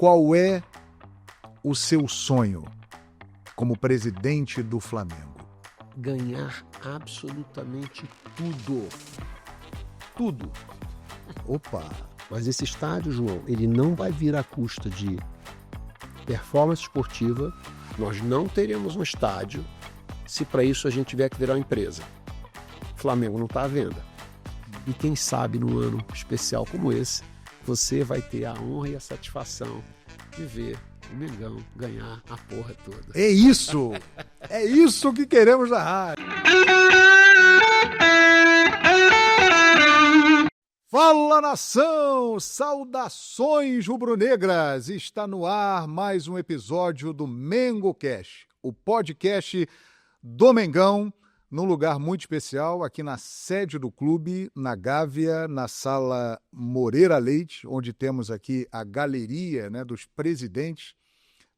qual é o seu sonho como presidente do Flamengo? Ganhar absolutamente tudo. Tudo. Opa! Mas esse estádio, João, ele não vai vir à custa de performance esportiva. Nós não teremos um estádio se para isso a gente tiver que virar uma empresa. O Flamengo não está à venda. E quem sabe num ano especial como esse, você vai ter a honra e a satisfação de ver o Mengão ganhar a porra toda. É isso! É isso que queremos na rádio. Fala, nação! Saudações rubro-negras! Está no ar mais um episódio do MengoCast, o podcast do Mengão, num lugar muito especial, aqui na sede do clube, na Gávea, na Sala Moreira Leite, onde temos aqui a galeria, né, dos presidentes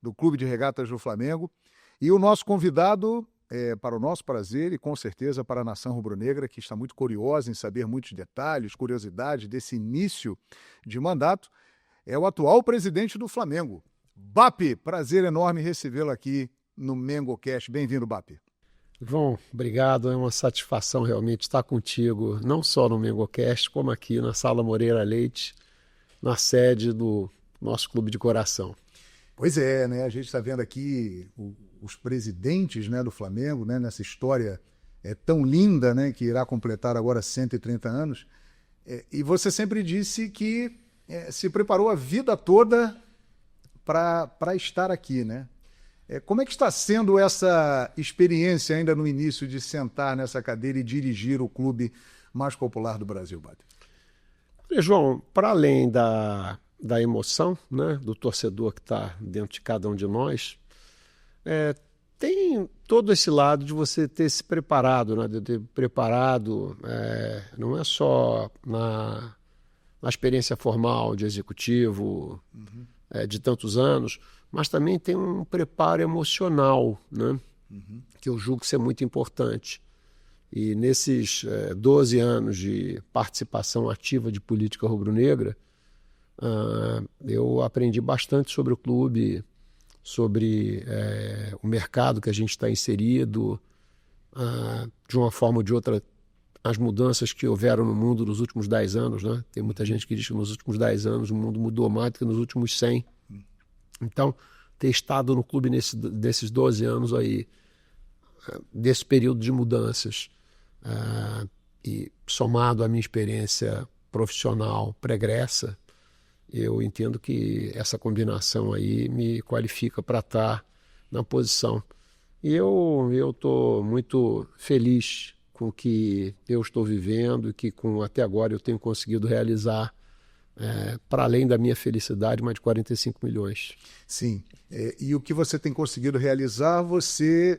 do Clube de Regatas do Flamengo. E o nosso convidado, para o nosso prazer e com certeza para a nação rubro-negra, que está muito curiosa em saber muitos detalhes, curiosidades desse início de mandato, é o atual presidente do Flamengo, Bap. Prazer enorme recebê-lo aqui no MengoCast. Bem-vindo, Bap. João, obrigado. É uma satisfação realmente estar contigo, não só no MengoCast, como aqui na Sala Moreira Leite, na sede do nosso clube de coração. Pois é, né? A gente está vendo aqui os presidentes, né, do Flamengo, né, nessa história tão linda, né, que irá completar agora 130 anos. E você sempre disse que se preparou a vida toda para estar aqui, né? Como é que está sendo essa experiência ainda no início de sentar nessa cadeira e dirigir o clube mais popular do Brasil, Bate? João, para além da emoção, né, do torcedor que está dentro de cada um de nós, tem todo esse lado de você ter se preparado, né, de ter preparado, não é só na experiência formal de executivo, de tantos anos, mas também tem um preparo emocional, né, que eu julgo ser muito importante. E nesses 12 anos de participação ativa de política rubro-negra, eu aprendi bastante sobre o clube, sobre o mercado que a gente está inserido, de uma forma ou de outra, as mudanças que houveram no mundo nos últimos 10 anos. Né? Tem muita gente que diz que nos últimos 10 anos o mundo mudou mais do que nos últimos 100. Então, ter estado no clube desses 12 anos aí, desse período de mudanças, e somado à minha experiência profissional pregressa, eu entendo que essa combinação aí me qualifica para estar na posição. E eu estou muito feliz com o que eu estou vivendo e que até agora eu tenho conseguido realizar, para além da minha felicidade, mais de 45 milhões. Sim, e o que você tem conseguido realizar, você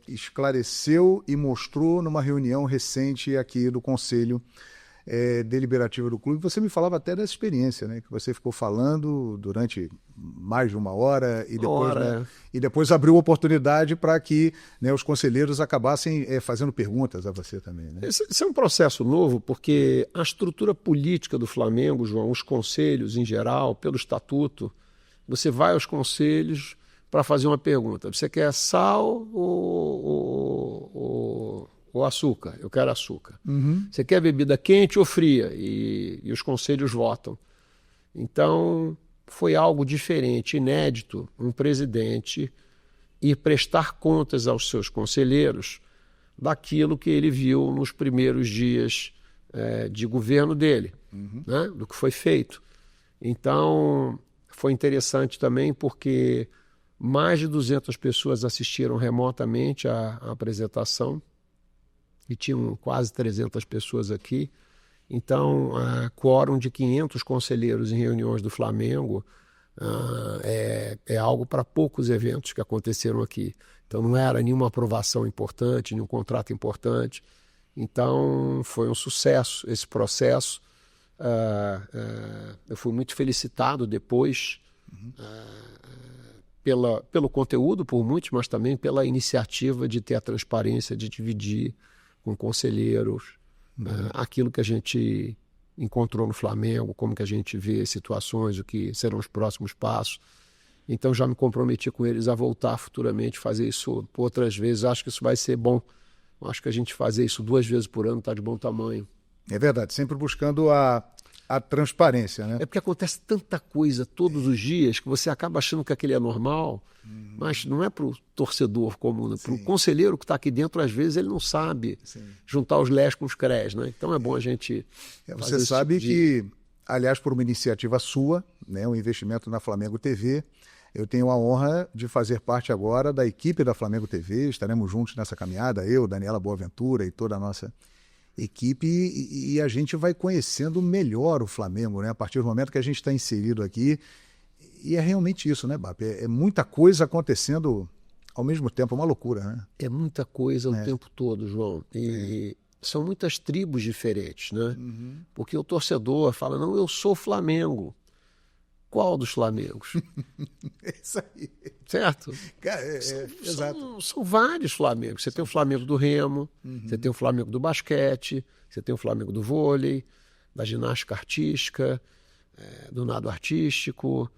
esclareceu e mostrou numa reunião recente aqui do Conselho Deliberativo do clube. Você me falava até dessa experiência, né, que você ficou falando durante mais de uma hora e depois, e depois abriu oportunidade para que, né, os conselheiros acabassem fazendo perguntas a você também. Né? Esse é um processo novo, porque a estrutura política do Flamengo, João, os conselhos em geral, pelo estatuto, você vai aos conselhos para fazer uma pergunta. Você quer sal ou açúcar? Eu quero açúcar. Você quer bebida quente ou fria? E os conselhos votam. Então, foi algo diferente, inédito, um presidente ir prestar contas aos seus conselheiros daquilo que ele viu nos primeiros dias de governo dele, né? Do que foi feito. Então, foi interessante também porque mais de 200 pessoas assistiram remotamente à apresentação, e tinham quase 300 pessoas aqui. Então, quórum de 500 conselheiros em reuniões do Flamengo é algo para poucos eventos que aconteceram aqui. Então, não era nenhuma aprovação importante, nenhum contrato importante. Então, foi um sucesso esse processo. Eu fui muito felicitado depois pelo conteúdo, por muitos, mas também pela iniciativa de ter a transparência, de dividir com conselheiros aquilo que a gente encontrou no Flamengo, como que a gente vê situações, o que serão os próximos passos. Então já me comprometi com eles a voltar futuramente, fazer isso por outras vezes. Acho que isso vai ser bom. Acho que a gente fazer isso 2 vezes por ano está de bom tamanho. É verdade, sempre buscando a transparência, né? É porque acontece tanta coisa todos os dias que você acaba achando que aquele é normal, mas não é para o torcedor comum, né? Para o conselheiro que está aqui dentro, às vezes ele não sabe juntar os lés com os crés, né? Então é bom a gente... Você sabe que, aliás, por uma iniciativa sua, né, um investimento na Flamengo TV, eu tenho a honra de fazer parte agora da equipe da Flamengo TV, estaremos juntos nessa caminhada, eu, Daniela Boaventura e toda a nossa equipe, e a gente vai conhecendo melhor o Flamengo, né? A partir do momento que a gente está inserido aqui, e é realmente isso, né, Bap? É muita coisa acontecendo ao mesmo tempo, é uma loucura, né? É muita coisa o tempo todo, João, e são muitas tribos diferentes, né? Porque o torcedor fala, não, eu sou Flamengo. Qual dos Flamengos? É isso aí. Certo? Cara, exato. São vários Flamengos. Você tem o Flamengo do Remo, você tem o Flamengo do basquete, você tem o Flamengo do vôlei, da ginástica artística, do nado artístico,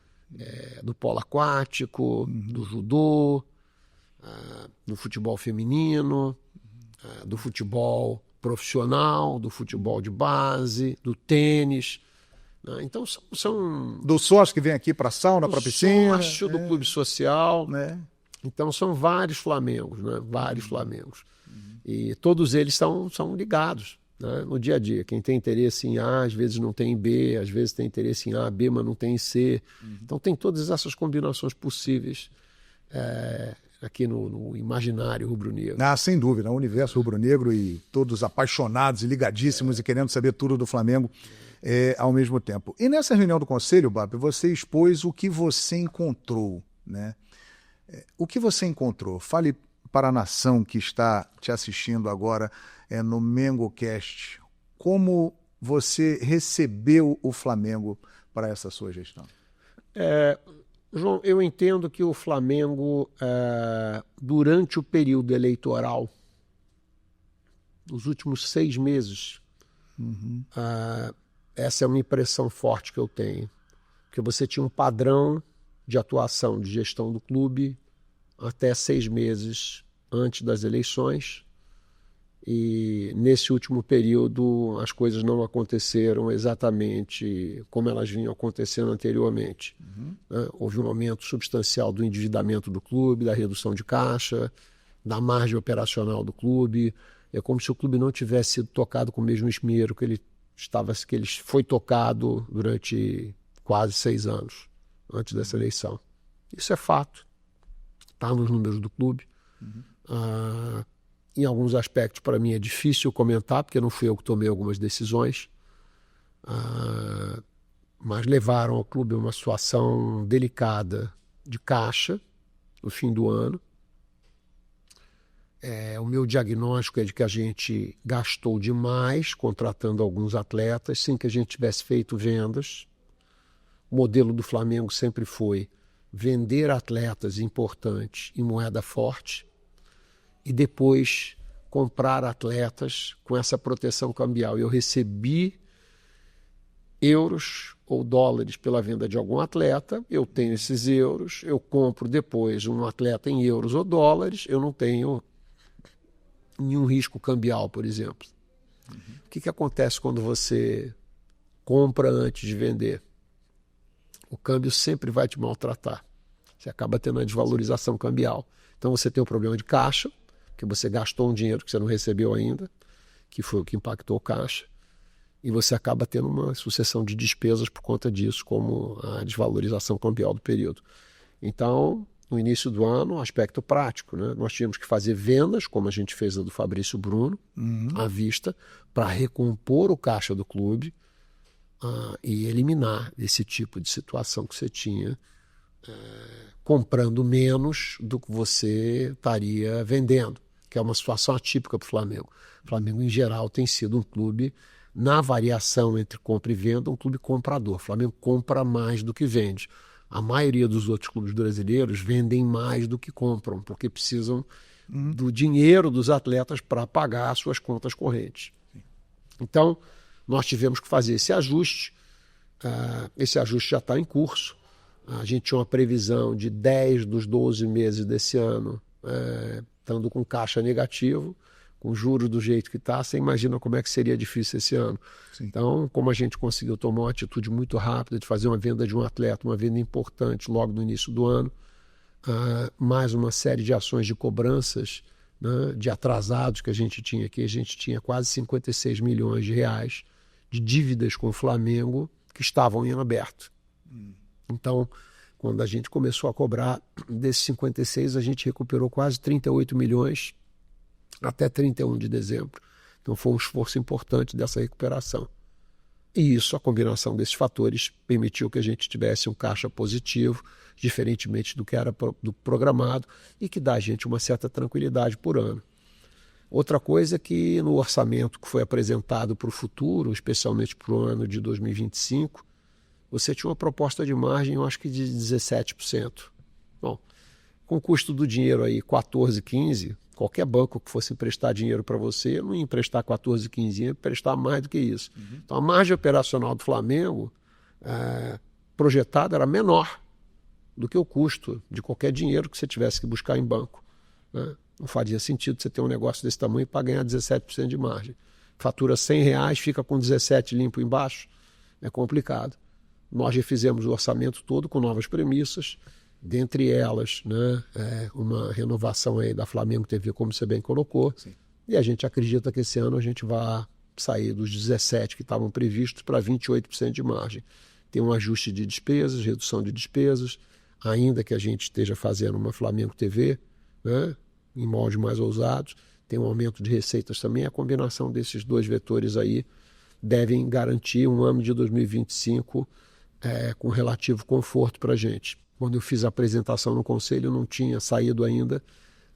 do polo aquático, do judô, do futebol feminino, do futebol profissional, do futebol de base, do tênis. Então são do sócio que vem aqui para a sauna, para a piscina. Sócio do clube social. Né? Então são vários Flamengos, né? Vários Flamengos. E todos eles são ligados, né? No dia a dia. Quem tem interesse em A, às vezes não tem em B, às vezes tem interesse em A, B, mas não tem em C. Então tem todas essas combinações possíveis aqui no imaginário rubro-negro. Sem dúvida, o universo rubro-negro e todos apaixonados e ligadíssimos e querendo saber tudo do Flamengo ao mesmo tempo. E nessa reunião do Conselho, Bap, você expôs o que você encontrou, né? O que você encontrou? Fale para a nação que está te assistindo agora no MengoCast. Como você recebeu o Flamengo para essa sua gestão? João, eu entendo que o Flamengo, durante o período eleitoral, nos últimos 6 meses, essa é uma impressão forte que eu tenho. Porque você tinha um padrão de atuação, de gestão do clube até 6 meses antes das eleições. E nesse último período as coisas não aconteceram exatamente como elas vinham acontecendo anteriormente. Né? Houve um aumento substancial do endividamento do clube, da redução de caixa, da margem operacional do clube. É como se o clube não tivesse sido tocado com o mesmo esmero que ele foi tocado durante quase 6 anos antes dessa eleição. Isso é fato. Está nos números do clube. Em alguns aspectos, para mim, é difícil comentar, porque não fui eu que tomei algumas decisões, mas levaram ao clube a uma situação delicada de caixa no fim do ano. O meu diagnóstico é de que a gente gastou demais contratando alguns atletas sem que a gente tivesse feito vendas. O modelo do Flamengo sempre foi vender atletas importantes em moeda forte e depois comprar atletas com essa proteção cambial. Eu recebi euros ou dólares pela venda de algum atleta, eu tenho esses euros, eu compro depois um atleta em euros ou dólares, eu não tenho nenhum risco cambial, por exemplo. O que acontece quando você compra antes de vender? O câmbio sempre vai te maltratar. Você acaba tendo uma desvalorização cambial. Então você tem um problema de caixa, que você gastou um dinheiro que você não recebeu ainda, que foi o que impactou o caixa, e você acaba tendo uma sucessão de despesas por conta disso, como a desvalorização cambial do período. Então, no início do ano, aspecto prático, né? Nós tínhamos que fazer vendas, como a gente fez a do Fabrício Bruno, à vista, para recompor o caixa do clube e eliminar esse tipo de situação que você tinha, comprando menos do que você estaria vendendo, que é uma situação atípica para o Flamengo. O Flamengo, em geral, tem sido um clube, na variação entre compra e venda, um clube comprador. O Flamengo compra mais do que vende. A maioria dos outros clubes brasileiros vendem mais do que compram, porque precisam do dinheiro dos atletas para pagar as suas contas correntes. Então, nós tivemos que fazer esse ajuste. Esse ajuste já está em curso. A gente tinha uma previsão de 10 dos 12 meses desse ano estando com caixa negativo, com juros do jeito que está. Você imagina como é que seria difícil esse ano. Sim. Então, como a gente conseguiu tomar uma atitude muito rápida de fazer uma venda de um atleta, uma venda importante logo no início do ano, mais uma série de ações de cobranças, né, de atrasados que a gente tinha aqui. A gente tinha quase 56 milhões de reais de dívidas com o Flamengo que estavam em aberto. Então, quando a gente começou a cobrar desses 56, a gente recuperou quase 38 milhões até 31 de dezembro. Então foi um esforço importante dessa recuperação. E isso, a combinação desses fatores, permitiu que a gente tivesse um caixa positivo, diferentemente do que era do programado, e que dá a gente uma certa tranquilidade por ano. Outra coisa é que no orçamento que foi apresentado para o futuro, especialmente para o ano de 2025, você tinha uma proposta de margem, eu acho que de 17%. Bom, com o custo do dinheiro aí 14, 15, qualquer banco que fosse emprestar dinheiro para você, não ia emprestar 14, 15, ia emprestar mais do que isso. Então a margem operacional do Flamengo projetada era menor do que o custo de qualquer dinheiro que você tivesse que buscar em banco, né? Não faria sentido você ter um negócio desse tamanho para ganhar 17% de margem. Fatura R$100, fica com 17 limpo embaixo, é complicado. Nós refizemos o orçamento todo com novas premissas, dentre elas, né, uma renovação aí da Flamengo TV, como você bem colocou. Sim. E a gente acredita que esse ano a gente vai sair dos 17% que estavam previstos para 28% de margem. Tem um ajuste de despesas, redução de despesas, ainda que a gente esteja fazendo uma Flamengo TV, né, em moldes mais ousados, tem um aumento de receitas também. A combinação desses dois vetores aí devem garantir um ano de 2025 com relativo conforto para a gente. Quando eu fiz a apresentação no Conselho, não tinha saído ainda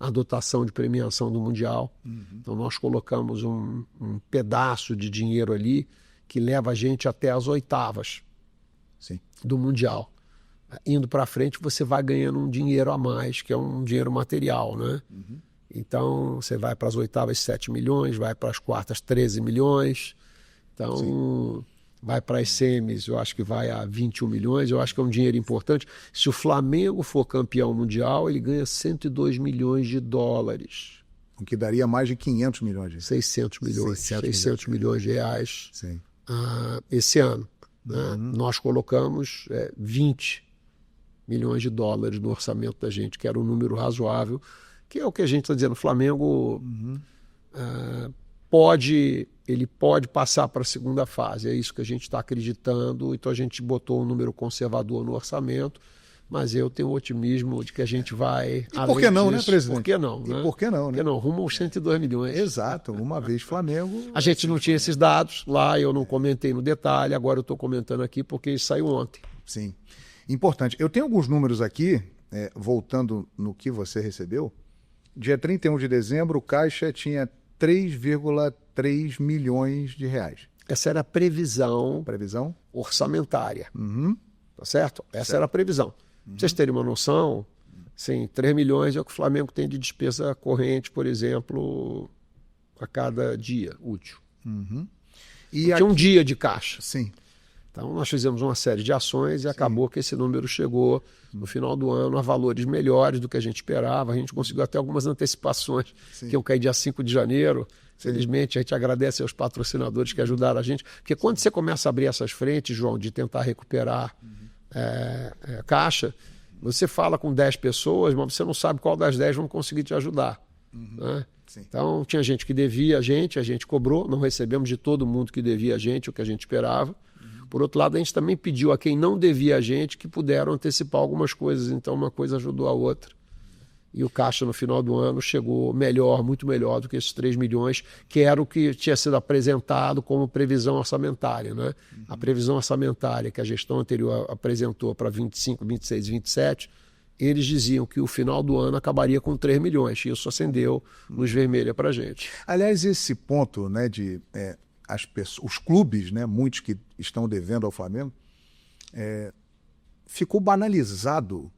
a dotação de premiação do Mundial. Então nós colocamos um pedaço de dinheiro ali que leva a gente até as oitavas. Sim. Do Mundial. Indo para frente, você vai ganhando um dinheiro a mais, que é um dinheiro material, né? Então, você vai para as oitavas 7 milhões, vai para as quartas 13 milhões. Então, sim, vai para as semis, eu acho que vai a 21 milhões. Eu acho que é um dinheiro importante. Se o Flamengo for campeão mundial, ele ganha 102 milhões de dólares. O que daria mais de 500 milhões. 600 milhões. 600 milhões de reais. Sim. Esse ano. Né? Nós colocamos 20 milhões de dólares no orçamento da gente, que era um número razoável, que é o que a gente está dizendo. O Flamengo ele pode passar para a segunda fase, é isso que a gente está acreditando. Então a gente botou um número conservador no orçamento, mas eu tenho o otimismo de que a gente vai... E por que não, disso, né, presidente? Por que não, né? E por que não, né? Por que não? Rumo aos 102 milhões. Exato, uma vez Flamengo... A gente não tinha esses dados lá, eu não comentei no detalhe, agora eu estou comentando aqui porque isso saiu ontem. Sim. Importante. Eu tenho alguns números aqui, voltando no que você recebeu. Dia 31 de dezembro, o Caixa tinha 3,3 milhões de reais. Essa era a previsão orçamentária. Tá certo? Essa era a previsão. Pra vocês terem uma noção, sim, 3 milhões é o que o Flamengo tem de despesa corrente, por exemplo, a cada dia útil. E tinha um dia de caixa. Sim. Então, nós fizemos uma série de ações e acabou que esse número chegou no final do ano a valores melhores do que a gente esperava. A gente conseguiu até algumas antecipações, que eu caí dia 5 de janeiro. Felizmente, a gente agradece aos patrocinadores que ajudaram a gente. Porque quando você começa a abrir essas frentes, João, de tentar recuperar caixa, você fala com 10 pessoas, mas você não sabe qual das 10 vão conseguir te ajudar. Né? Então, tinha gente que devia a gente cobrou, não recebemos de todo mundo que devia a gente o que a gente esperava. Por outro lado, a gente também pediu a quem não devia a gente que puderam antecipar algumas coisas, então uma coisa ajudou a outra. E o caixa no final do ano chegou melhor, muito melhor do que esses 3 milhões, que era o que tinha sido apresentado como previsão orçamentária. Né? A previsão orçamentária que a gestão anterior apresentou para 25, 26, 27, eles diziam que o final do ano acabaria com 3 milhões, e isso acendeu luz vermelha para a gente. Aliás, esse ponto, né, de... os clubes, né, muitos que estão devendo ao Flamengo, ficou banalizado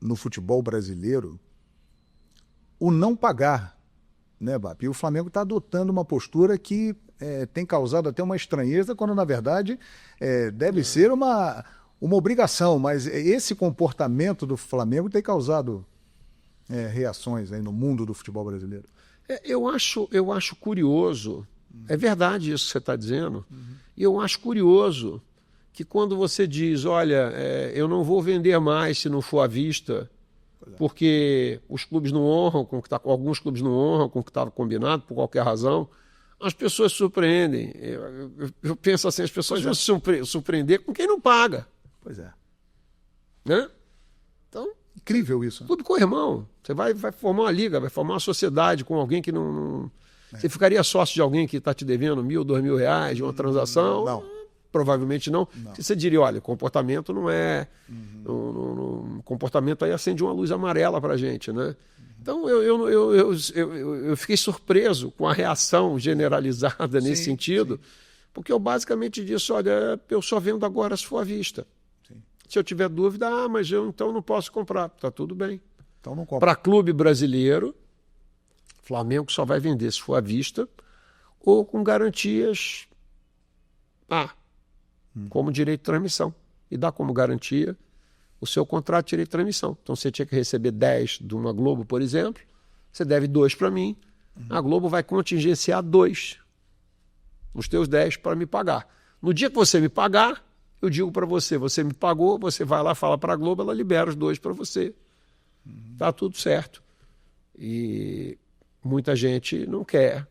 no futebol brasileiro o não pagar né, BAP? E o Flamengo está adotando uma postura que tem causado até uma estranheza, quando, na verdade, deve ser uma obrigação. Mas esse comportamento do Flamengo tem causado reações aí no mundo do futebol brasileiro. Eu acho curioso, é verdade isso que você está dizendo, e eu acho curioso que quando você diz, olha, eu não vou vender mais se não for à vista, porque os clubes não honram, alguns clubes não honram com o que estava combinado, por qualquer razão, as pessoas surpreendem. Eu penso assim, as pessoas vão se surpreender com quem não paga. Pois é. Né? Então, incrível isso. Clube com irmão. Você vai formar uma liga, vai formar uma sociedade com alguém que não... Você ficaria sócio de alguém que está te devendo R$1.000, R$2.000 de uma transação? Não. Provavelmente não. Você diria, olha, comportamento não é... comportamento aí acende uma luz amarela para a gente, né? Então, eu fiquei surpreso com a reação generalizada nesse sentido, porque eu basicamente disse, olha, eu só vendo agora se for à vista. Sim. Se eu tiver dúvida, mas eu então não posso comprar. Está tudo bem. Então não compra. Para clube brasileiro, Flamengo só vai vender se for à vista ou com garantias como direito de transmissão. E dá como garantia o seu contrato de direito de transmissão. Então você tinha que receber 10 de uma Globo, por exemplo, você deve 2 para mim, a Globo vai contingenciar 2 os teus 10 para me pagar. No dia que você me pagar, eu digo para você, você me pagou, você vai lá, fala para a Globo, ela libera os 2 para você. Tá tudo certo. E muita gente não quer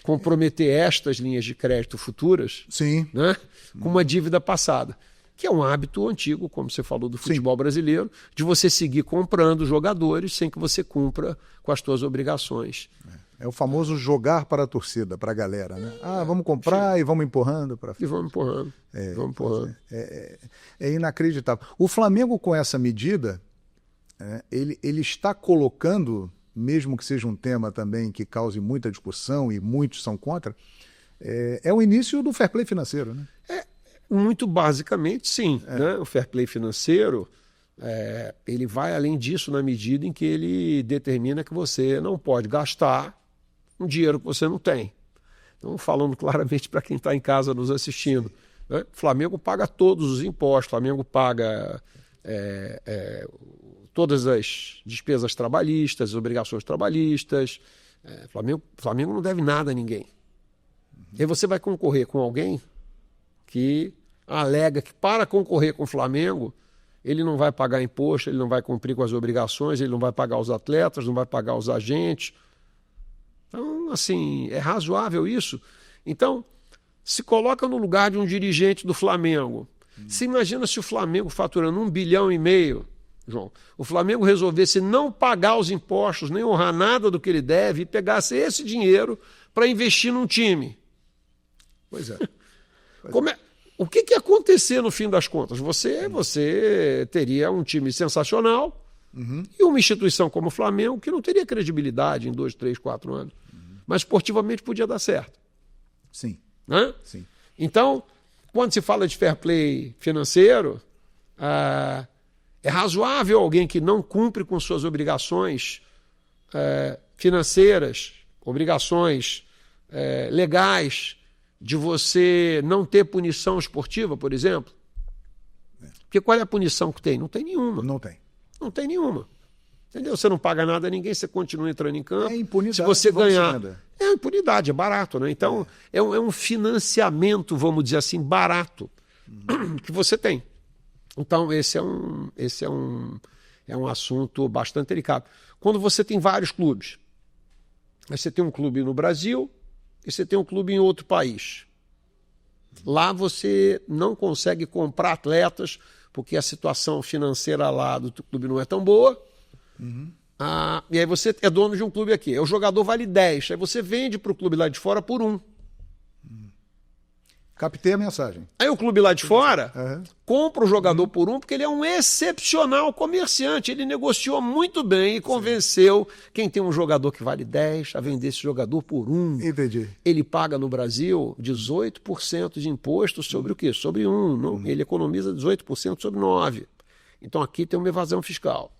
comprometer estas linhas de crédito futuras, né, com uma dívida passada, que é um hábito antigo, como você falou, do futebol brasileiro, de você seguir comprando jogadores sem que você cumpra com as suas obrigações. É o famoso jogar para a torcida, para a galera, né? Vamos comprar e vamos empurrando para frente. E vamos empurrando. Vamos empurrando. É inacreditável. O Flamengo, com essa medida, ele está colocando, mesmo que seja um tema também que cause muita discussão e muitos são contra, é o início do fair play financeiro, né? Muito basicamente, sim. Né? O fair play financeiro, ele vai além disso na medida em que ele determina que você não pode gastar um dinheiro que você não tem. Então, falando claramente para quem está em casa nos assistindo, né? O Flamengo paga todos os impostos, o Flamengo paga todas as despesas trabalhistas, as obrigações trabalhistas. Flamengo não deve nada a ninguém. E aí você vai concorrer com alguém que alega que para concorrer com o Flamengo, ele não vai pagar imposto, ele não vai cumprir com as obrigações, ele não vai pagar os atletas, não vai pagar os agentes. Então, assim, é razoável isso? Então, se coloca no lugar de um dirigente do Flamengo. Se imagina se o Flamengo faturando 1,5 bilhão, João, o Flamengo resolvesse não pagar os impostos, nem honrar nada do que ele deve e pegasse esse dinheiro para investir num time. Pois é. O que ia acontecer no fim das contas? Você teria um time sensacional e uma instituição como o Flamengo que não teria credibilidade em 2, 3, 4 anos. Mas esportivamente podia dar certo. Sim. Né? Sim. Então, quando se fala de fair play financeiro, é razoável alguém que não cumpre com suas obrigações financeiras, obrigações legais, de você não ter punição esportiva, por exemplo. Porque qual é a punição que tem? Não tem nenhuma. Não tem. Não tem nenhuma. Entendeu? Você não paga nada a ninguém, você continua entrando em campo. É impunidade. Se você ganhar... É impunidade, é barato, né? Então, é um financiamento, vamos dizer assim, barato que você tem. Então, esse é um assunto bastante delicado. Quando você tem vários clubes, aí você tem um clube no Brasil e você tem um clube em outro país. Lá você não consegue comprar atletas porque a situação financeira lá do clube não é tão boa. E aí você é dono de um clube aqui. O jogador vale 10. Aí você vende para o clube lá de fora por 1. Captei a mensagem. Aí o clube lá de fora compra o jogador por 1 porque ele é um excepcional comerciante. Ele negociou muito bem e convenceu quem tem um jogador que vale 10 a vender esse jogador por 1. Entendi. Ele paga no Brasil 18% de imposto sobre o quê? Sobre 1. Não? Ele economiza 18% sobre 9. Então aqui tem uma evasão fiscal.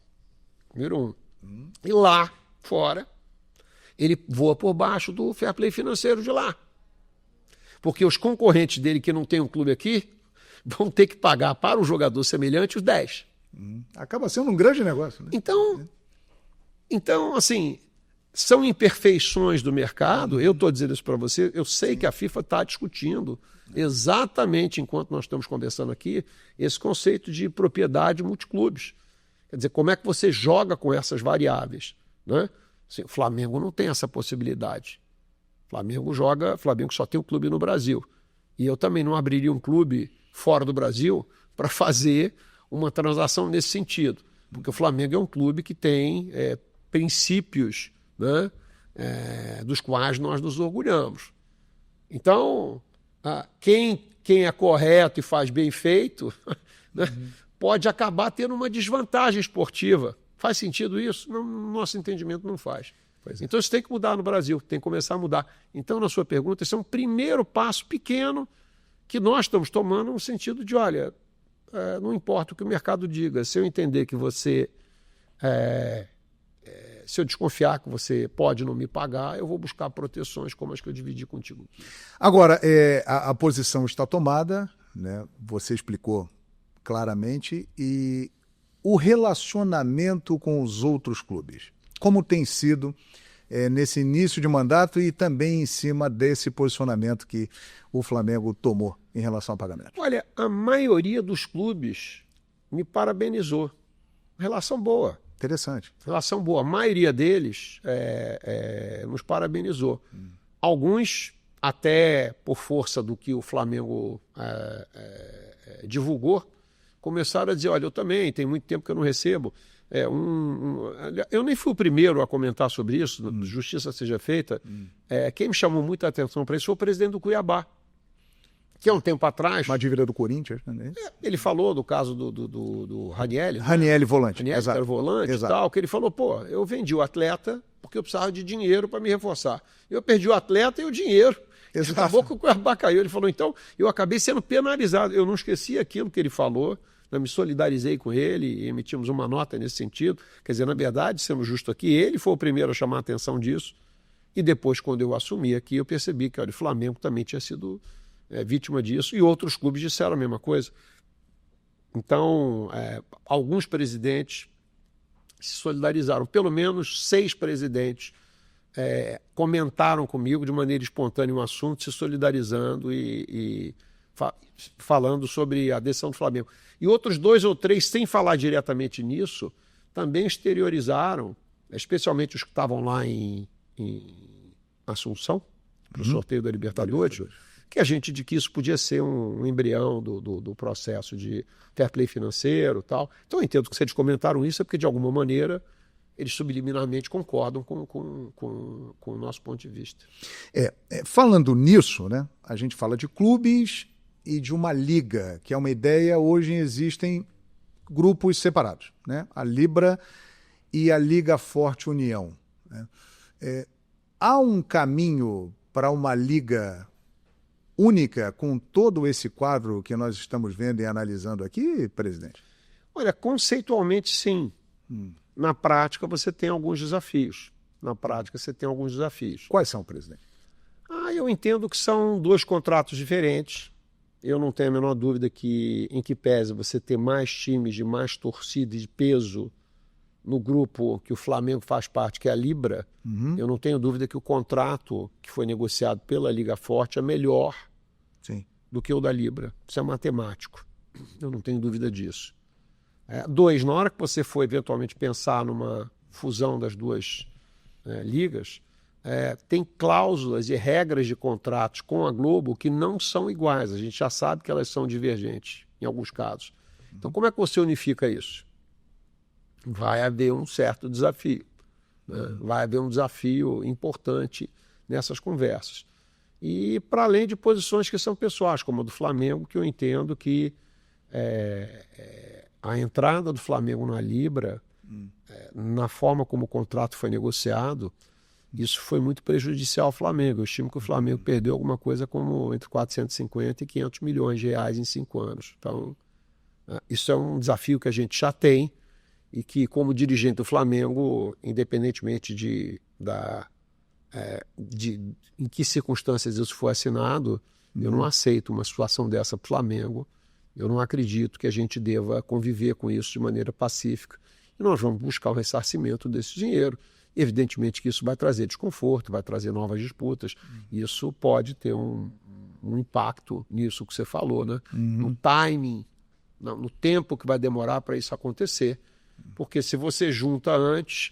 Número 1. E lá fora, ele voa por baixo do fair play financeiro de lá. Porque os concorrentes dele que não tem um clube aqui vão ter que pagar para um jogador semelhante os 10. Acaba sendo um grande negócio, né? Então, assim, são imperfeições do mercado. Eu estou dizendo isso para você. Eu sei que a FIFA está discutindo exatamente enquanto nós estamos conversando aqui esse conceito de propriedade multiclubes. Quer dizer, como é que você joga com essas variáveis, né? Assim, o Flamengo não tem essa possibilidade. Flamengo só tem um clube no Brasil. E eu também não abriria um clube fora do Brasil para fazer uma transação nesse sentido. Porque o Flamengo é um clube que tem princípios, né, dos quais nós nos orgulhamos. Então, quem é correto e faz bem feito, né, pode acabar tendo uma desvantagem esportiva. Faz sentido isso? No nosso entendimento não faz. Então isso tem que mudar no Brasil, tem que começar a mudar. Então, na sua pergunta, esse é um primeiro passo pequeno que nós estamos tomando no sentido de, olha, não importa o que o mercado diga, se eu entender que você, se eu desconfiar que você pode não me pagar, eu vou buscar proteções como as que eu dividi contigo. Agora, a posição está tomada, né? Você explicou claramente, e o relacionamento com os outros clubes, como tem sido nesse início de mandato e também em cima desse posicionamento que o Flamengo tomou em relação ao pagamento? Olha, a maioria dos clubes me parabenizou. Relação boa. Interessante. Relação boa. A maioria deles nos parabenizou. Alguns, até por força do que o Flamengo divulgou, começaram a dizer, olha, eu também, tem muito tempo que eu não recebo. Eu nem fui o primeiro a comentar sobre isso, justiça seja feita. Quem me chamou muita atenção para isso foi o presidente do Cuiabá, que há um tempo atrás... Uma dívida do Corinthians, né? Ele falou do caso do Ranieri. Ranieri volante. Ranieri, exato. Que era volante. Exato. E tal, que ele falou, eu vendi o atleta porque eu precisava de dinheiro para me reforçar. Eu perdi o atleta e o dinheiro. Exato. Acabou que o Cuiabá caiu. Ele falou, então, eu acabei sendo penalizado. Eu não esqueci aquilo que ele falou. Eu me solidarizei com ele e emitimos uma nota nesse sentido. Quer dizer, na verdade, sendo justo aqui, ele foi o primeiro a chamar a atenção disso. E depois, quando eu assumi aqui, eu percebi que olha, o Flamengo também tinha sido vítima disso. E outros clubes disseram a mesma coisa. Então, alguns presidentes se solidarizaram. Pelo menos 6 presidentes comentaram comigo de maneira espontânea um assunto, se solidarizando e falando sobre a decisão do Flamengo. E outros 2 ou 3, sem falar diretamente nisso, também exteriorizaram, especialmente os que estavam lá em Assunção, para o sorteio da Libertadores, que a gente de que isso podia ser um embrião do processo de fair play financeiro e tal. Então eu entendo que se eles comentaram isso é porque, de alguma maneira, eles subliminarmente concordam com o nosso ponto de vista. Falando nisso, né, a gente fala de clubes e de uma liga, que é uma ideia. Hoje existem grupos separados, né? A Libra e a Liga Forte União, né? Há um caminho para uma liga única com todo esse quadro que nós estamos vendo e analisando aqui, presidente? Olha, conceitualmente sim. Na prática você tem alguns desafios. Quais são, presidente? Eu entendo que são 2 contratos diferentes. Eu não tenho a menor dúvida que, em que pese você ter mais times de mais torcida e de peso no grupo que o Flamengo faz parte, que é a Libra, eu não tenho dúvida que o contrato que foi negociado pela Liga Forte é melhor do que o da Libra. Isso é matemático. Eu não tenho dúvida disso. 2, na hora que você for eventualmente pensar numa fusão das 2 ligas, tem cláusulas e regras de contratos com a Globo que não são iguais. A gente já sabe que elas são divergentes em alguns casos. Então, como é que você unifica isso? Vai haver um certo desafio, né? Vai haver um desafio importante nessas conversas. E para além de posições que são pessoais, como a do Flamengo, que eu entendo que a entrada do Flamengo na Libra, na forma como o contrato foi negociado, isso foi muito prejudicial ao Flamengo. Eu estimo que o Flamengo perdeu alguma coisa como entre 450 e 500 milhões de reais em 5 anos. Então, isso é um desafio que a gente já tem e que, como dirigente do Flamengo, independentemente da em que circunstâncias isso foi assinado, eu não aceito uma situação dessa para o Flamengo. Eu não acredito que a gente deva conviver com isso de maneira pacífica. E nós vamos buscar o ressarcimento desse dinheiro. Evidentemente que isso vai trazer desconforto, vai trazer novas disputas. Isso pode ter um impacto nisso que você falou, né? No timing, no tempo que vai demorar para isso acontecer. Porque se você junta antes,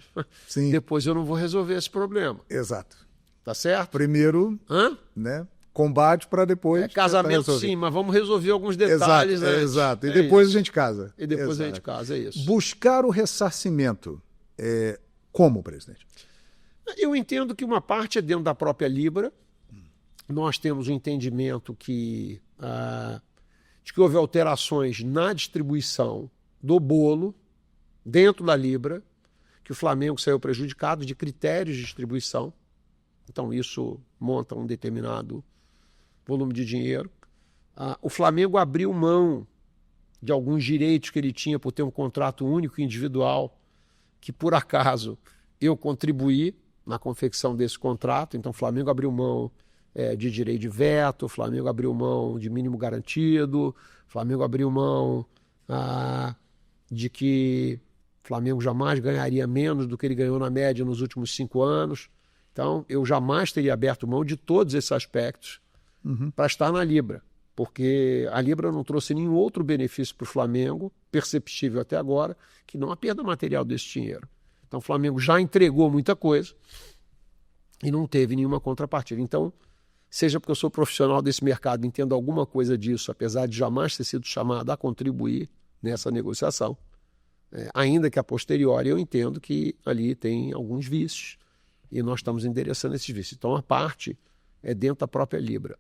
depois eu não vou resolver esse problema. Exato. Tá certo? Primeiro, né? Combate para depois... casamento sim, mas vamos resolver alguns detalhes. Exato. E depois a gente casa. E depois a gente casa, é isso. Buscar o ressarcimento. Como, presidente? Eu entendo que uma parte é dentro da própria Libra. Nós temos um entendimento de que houve alterações na distribuição do bolo dentro da Libra, que o Flamengo saiu prejudicado de critérios de distribuição. Então isso monta um determinado volume de dinheiro. O Flamengo abriu mão de alguns direitos que ele tinha por ter um contrato único e individual, que por acaso eu contribuí na confecção desse contrato. Então o Flamengo abriu mão de direito de veto, o Flamengo abriu mão de mínimo garantido, o Flamengo abriu mão de que o Flamengo jamais ganharia menos do que ele ganhou na média nos últimos 5 anos. Então eu jamais teria aberto mão de todos esses aspectos para estar na Libra, porque a Libra não trouxe nenhum outro benefício para o Flamengo, perceptível até agora, que não a perda material desse dinheiro. Então o Flamengo já entregou muita coisa e não teve nenhuma contrapartida. Então, seja porque eu sou profissional desse mercado, entendo alguma coisa disso, apesar de jamais ter sido chamado a contribuir nessa negociação, ainda que a posteriori eu entendo que ali tem alguns vícios e nós estamos endereçando esses vícios. Então a parte é dentro da própria Libra.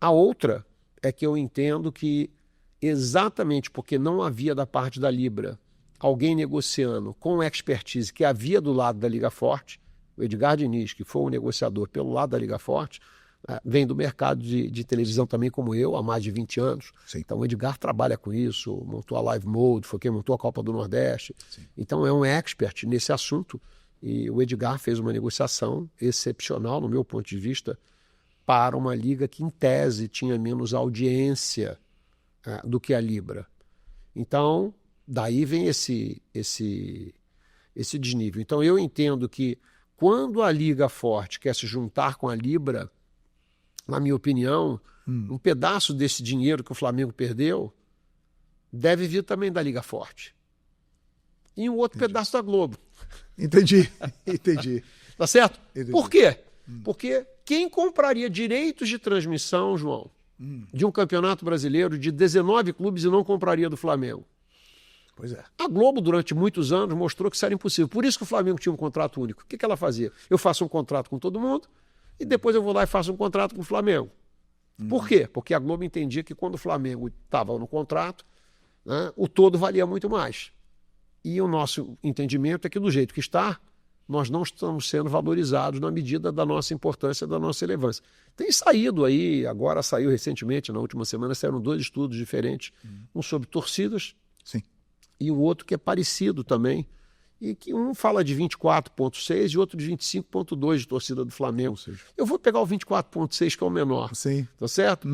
A outra é que eu entendo que exatamente porque não havia da parte da Libra alguém negociando com a expertise que havia do lado da Liga Forte, o Edgar Diniz, que foi um negociador pelo lado da Liga Forte, vem do mercado de televisão também como eu, há mais de 20 anos. Sim. Então o Edgar trabalha com isso, montou a Live Mode, foi quem montou a Copa do Nordeste. Sim. Então é um expert nesse assunto e o Edgar fez uma negociação excepcional, no meu ponto de vista, para uma liga que, em tese, tinha menos audiência do que a Libra. Então, daí vem esse desnível. Então, eu entendo que, quando a Liga Forte quer se juntar com a Libra, na minha opinião, um pedaço desse dinheiro que o Flamengo perdeu deve vir também da Liga Forte. E um outro pedaço da Globo. Entendi. Tá certo? Entendi. Por quê? Porque quem compraria direitos de transmissão, João, de um campeonato brasileiro de 19 clubes e não compraria do Flamengo? Pois é. A Globo, durante muitos anos, mostrou que isso era impossível. Por isso que o Flamengo tinha um contrato único. O que ela fazia? Eu faço um contrato com todo mundo e depois eu vou lá e faço um contrato com o Flamengo. Por quê? Porque a Globo entendia que quando o Flamengo estava no contrato, né, o todo valia muito mais. E o nosso entendimento é que, do jeito que está, nós não estamos sendo valorizados na medida da nossa importância, da nossa relevância. Tem saído aí, agora saiu recentemente, na última semana, saíram 2 estudos diferentes, um sobre torcidas. Sim. E o outro que é parecido também, e que um fala de 24,6 e outro de 25,2 de torcida do Flamengo. Eu vou pegar o 24,6, que é o menor. Sim. Tá certo?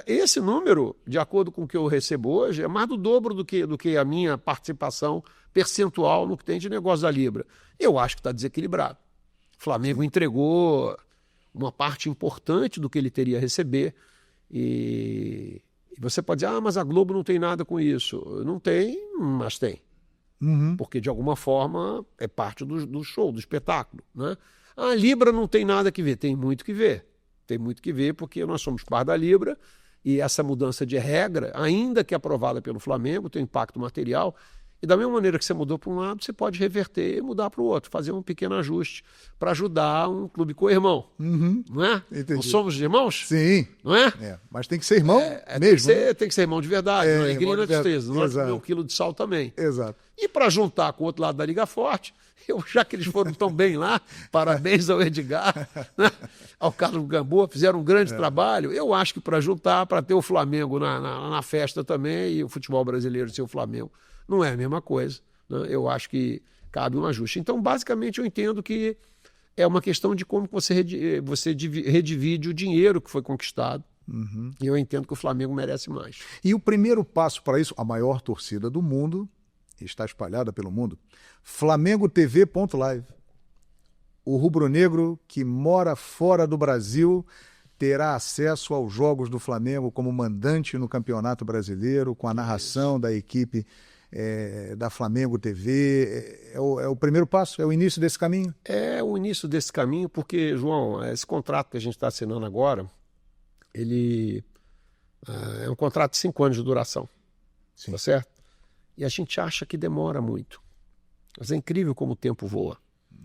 Esse número, de acordo com o que eu recebo hoje, é mais do dobro do que a minha participação percentual no que tem de negócio da Libra. Eu acho que está desequilibrado. O Flamengo entregou uma parte importante do que ele teria a receber e você pode dizer, mas a Globo não tem nada com isso. Não tem, mas tem. Porque, de alguma forma, é parte do show, do espetáculo. Né? A Libra não tem nada que ver. Tem muito que ver. Tem muito que ver porque nós somos parte da Libra e essa mudança de regra, ainda que aprovada pelo Flamengo, tem impacto material. E da mesma maneira que você mudou para um lado, você pode reverter e mudar para o outro, fazer um pequeno ajuste para ajudar um clube co-irmão. Não é? Entendi. Não somos irmãos? Sim. Não é? Mas tem que ser irmão mesmo. Tem que ser irmão de verdade, na alegria e na tristeza. Não é um quilo de sal também. Exato. E para juntar com o outro lado da Liga Forte, já que eles foram tão bem lá, parabéns ao Edgar, né? Ao Carlos Gamboa, fizeram um grande trabalho. Eu acho que para juntar, para ter o Flamengo na festa também e o futebol brasileiro ser o Flamengo, não é a mesma coisa. Né? Eu acho que cabe um ajuste. Então, basicamente, eu entendo que é uma questão de como você redivide o dinheiro que foi conquistado. E eu entendo que o Flamengo merece mais. E o primeiro passo para isso, a maior torcida do mundo, está espalhada pelo mundo, FlamengoTV.live. O rubro-negro que mora fora do Brasil terá acesso aos jogos do Flamengo como mandante no Campeonato Brasileiro, com a narração da equipe da Flamengo TV. É o primeiro passo? É o início desse caminho? É o início desse caminho porque, João, esse contrato que a gente está assinando agora, ele é um contrato de 5 anos de duração. Sim. Tá certo? E a gente acha que demora muito. Mas é incrível como o tempo voa.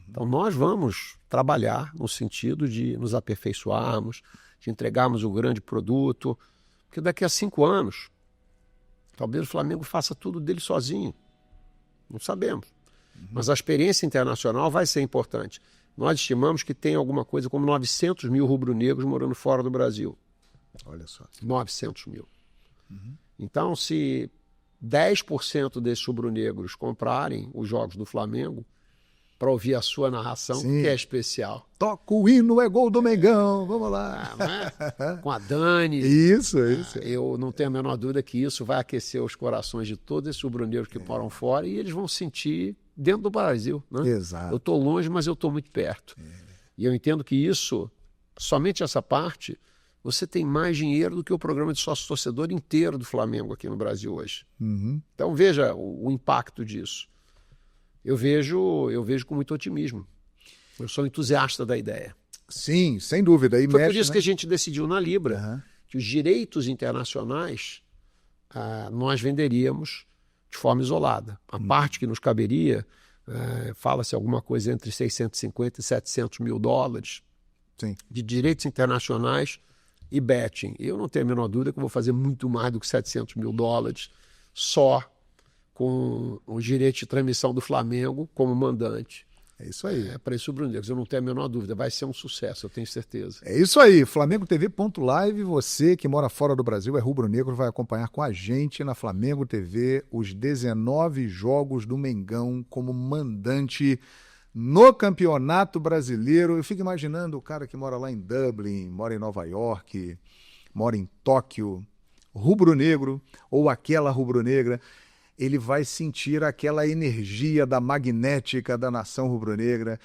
Então nós vamos trabalhar no sentido de nos aperfeiçoarmos, de entregarmos o grande produto, porque daqui a 5 anos, talvez o Flamengo faça tudo dele sozinho. Não sabemos. Mas a experiência internacional vai ser importante. Nós estimamos que tem alguma coisa como 900 mil rubro-negros morando fora do Brasil. Olha só. 900 mil. Então, se 10% desses rubro-negros comprarem os jogos do Flamengo para ouvir a sua narração, Sim. que é especial. Toca o hino, é gol do Mengão, vamos lá. Com a Dani. Isso. Eu não tenho a menor dúvida que isso vai aquecer os corações de todos esses rubro-negros que moram fora e eles vão sentir dentro do Brasil. Né? Exato. Eu estou longe, mas eu estou muito perto. E eu entendo que isso, somente essa parte, você tem mais dinheiro do que o programa de sócio-torcedor inteiro do Flamengo aqui no Brasil hoje. Então veja o impacto disso. Eu vejo com muito otimismo. Eu sou entusiasta da ideia. Sim, sem dúvida. E Foi mexe, por isso né? que a gente decidiu na Libra que os direitos internacionais nós venderíamos de forma isolada. A parte que nos caberia, fala-se alguma coisa entre 650 e 700 mil dólares Sim. de direitos internacionais e betting. Eu não tenho a menor dúvida que eu vou fazer muito mais do que 700 mil dólares só com o direito de transmissão do Flamengo como mandante. É isso aí. Para esses rubro-negros, eu não tenho a menor dúvida, vai ser um sucesso, eu tenho certeza. É isso aí, FlamengoTV.live, você que mora fora do Brasil, é rubro-negro, vai acompanhar com a gente na Flamengo TV os 19 jogos do Mengão como mandante no Campeonato Brasileiro. Eu fico imaginando o cara que mora lá em Dublin, mora em Nova York, mora em Tóquio, rubro-negro ou aquela rubro-negra, ele vai sentir aquela energia da magnética da nação rubro-negra.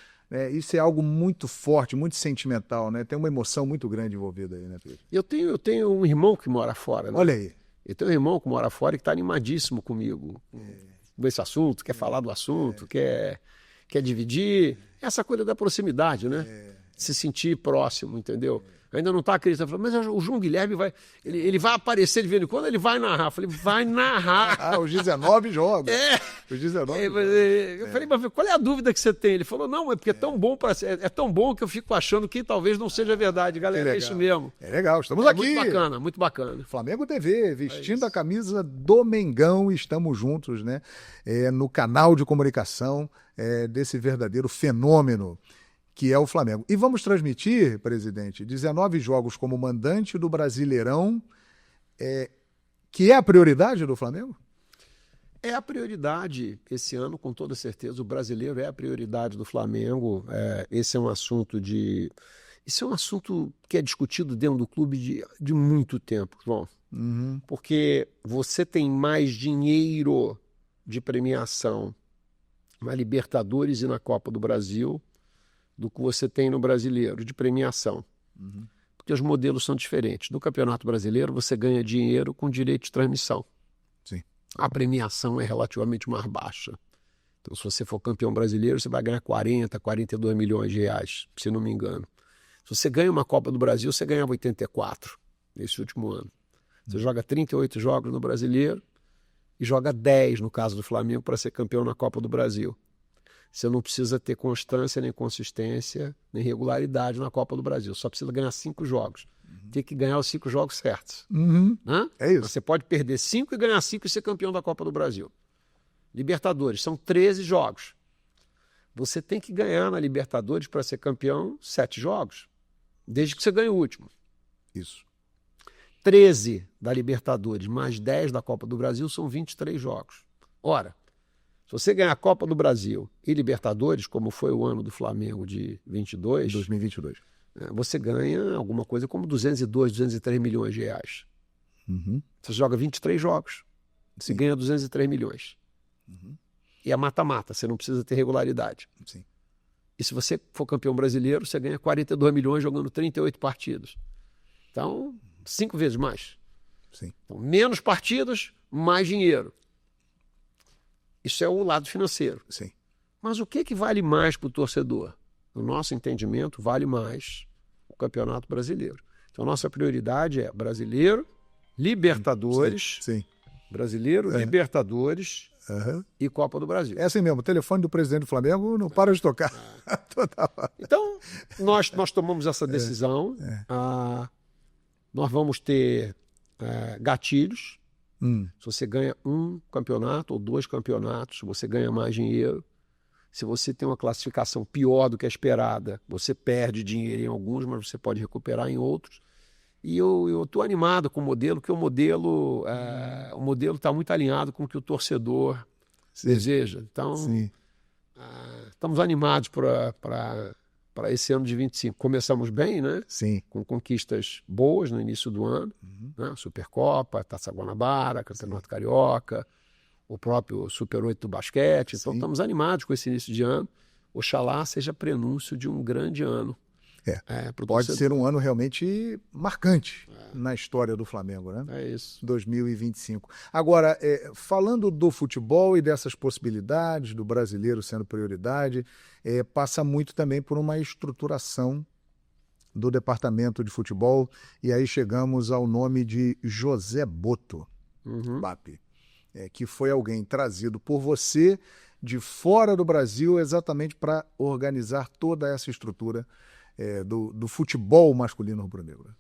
Isso é algo muito forte, muito sentimental, né? Tem uma emoção muito grande envolvida aí, né, Pedro? Eu tenho um irmão que mora fora, né? Olha aí. Eu tenho um irmão que mora fora e que está animadíssimo comigo com esse assunto, quer falar do assunto, quer dividir. Essa coisa da proximidade, né? Se sentir próximo, entendeu? Ainda não está acreditando. Mas o João Guilherme ele vai aparecer de vez em quando, ele vai narrar. Eu falei, vai narrar. Os 19 jogos. Os 19 jogos. Eu falei, mas qual é a dúvida que você tem? Ele falou, não, é porque é tão bom é tão bom que eu fico achando que talvez não seja verdade, galera. É isso mesmo. É legal, estamos aqui. Muito bacana, muito bacana. Flamengo TV, vestindo a camisa do Mengão, estamos juntos, né? No canal de comunicação desse verdadeiro fenômeno que é o Flamengo. E vamos transmitir, presidente, 19 jogos como mandante do Brasileirão, que é a prioridade do Flamengo? É a prioridade esse ano, com toda certeza. O brasileiro é a prioridade do Flamengo. Esse é um assunto que é discutido dentro do clube de muito tempo, João. Porque você tem mais dinheiro de premiação na Libertadores e na Copa do Brasil do que você tem no Brasileiro, de premiação. Porque os modelos são diferentes. No Campeonato Brasileiro, você ganha dinheiro com direito de transmissão. Sim. A premiação é relativamente mais baixa. Então, se você for campeão brasileiro, você vai ganhar 40, 42 milhões de reais, se não me engano. Se você ganha uma Copa do Brasil, você ganhava 84 nesse último ano. Você joga 38 jogos no Brasileiro e joga 10, no caso do Flamengo, para ser campeão na Copa do Brasil. Você não precisa ter constância, nem consistência, nem regularidade na Copa do Brasil. Só precisa ganhar 5 jogos. Tem que ganhar os 5 jogos certos. Né? É isso. Você pode perder 5 e ganhar 5 e ser campeão da Copa do Brasil. Libertadores, são 13 jogos. Você tem que ganhar na Libertadores para ser campeão 7 jogos, desde que você ganhe o último. Isso. 13 da Libertadores mais 10 da Copa do Brasil são 23 jogos. Ora, Se você ganhar a Copa do Brasil e Libertadores, como foi o ano do Flamengo de 2022, você ganha alguma coisa como 202, 203 milhões de reais. Uhum. Você joga 23 jogos, você ganha 203 milhões. Uhum. E é mata-mata, você não precisa ter regularidade. Sim. E se você for campeão brasileiro, você ganha 42 milhões jogando 38 partidas. Então, 5 vezes mais. Sim. Então, menos partidas, mais dinheiro. Isso é o lado financeiro. Sim. Mas o que vale mais para o torcedor? No nosso entendimento, vale mais o Campeonato Brasileiro. Então, nossa prioridade é Brasileiro, Libertadores, Sim. Brasileiro, Libertadores e Copa do Brasil. É assim mesmo, o telefone do presidente do Flamengo não para de tocar toda hora. Então, nós tomamos essa decisão. Nós vamos ter gatilhos. Se você ganha um campeonato ou 2 campeonatos, você ganha mais dinheiro. Se você tem uma classificação pior do que a esperada, você perde dinheiro em alguns, mas você pode recuperar em outros. E eu estou animado com o modelo, porque o modelo está muito alinhado com o que o torcedor deseja. Então, estamos animados para esse ano de 25. Começamos bem, né? Sim. Com conquistas boas no início do ano. Né? Supercopa, Taça Guanabara, Campeonato Carioca, o próprio Super 8 do basquete. Então, estamos animados com esse início de ano. Oxalá seja prenúncio de um grande ano. Pode ser um ano realmente marcante na história do Flamengo, né? É isso. 2025. Agora, falando do futebol e dessas possibilidades, do brasileiro sendo prioridade, passa muito também por uma estruturação do departamento de futebol, e aí chegamos ao nome de José Botto, BAP, que foi alguém trazido por você de fora do Brasil exatamente para organizar toda essa estrutura do futebol masculino rubro-negro.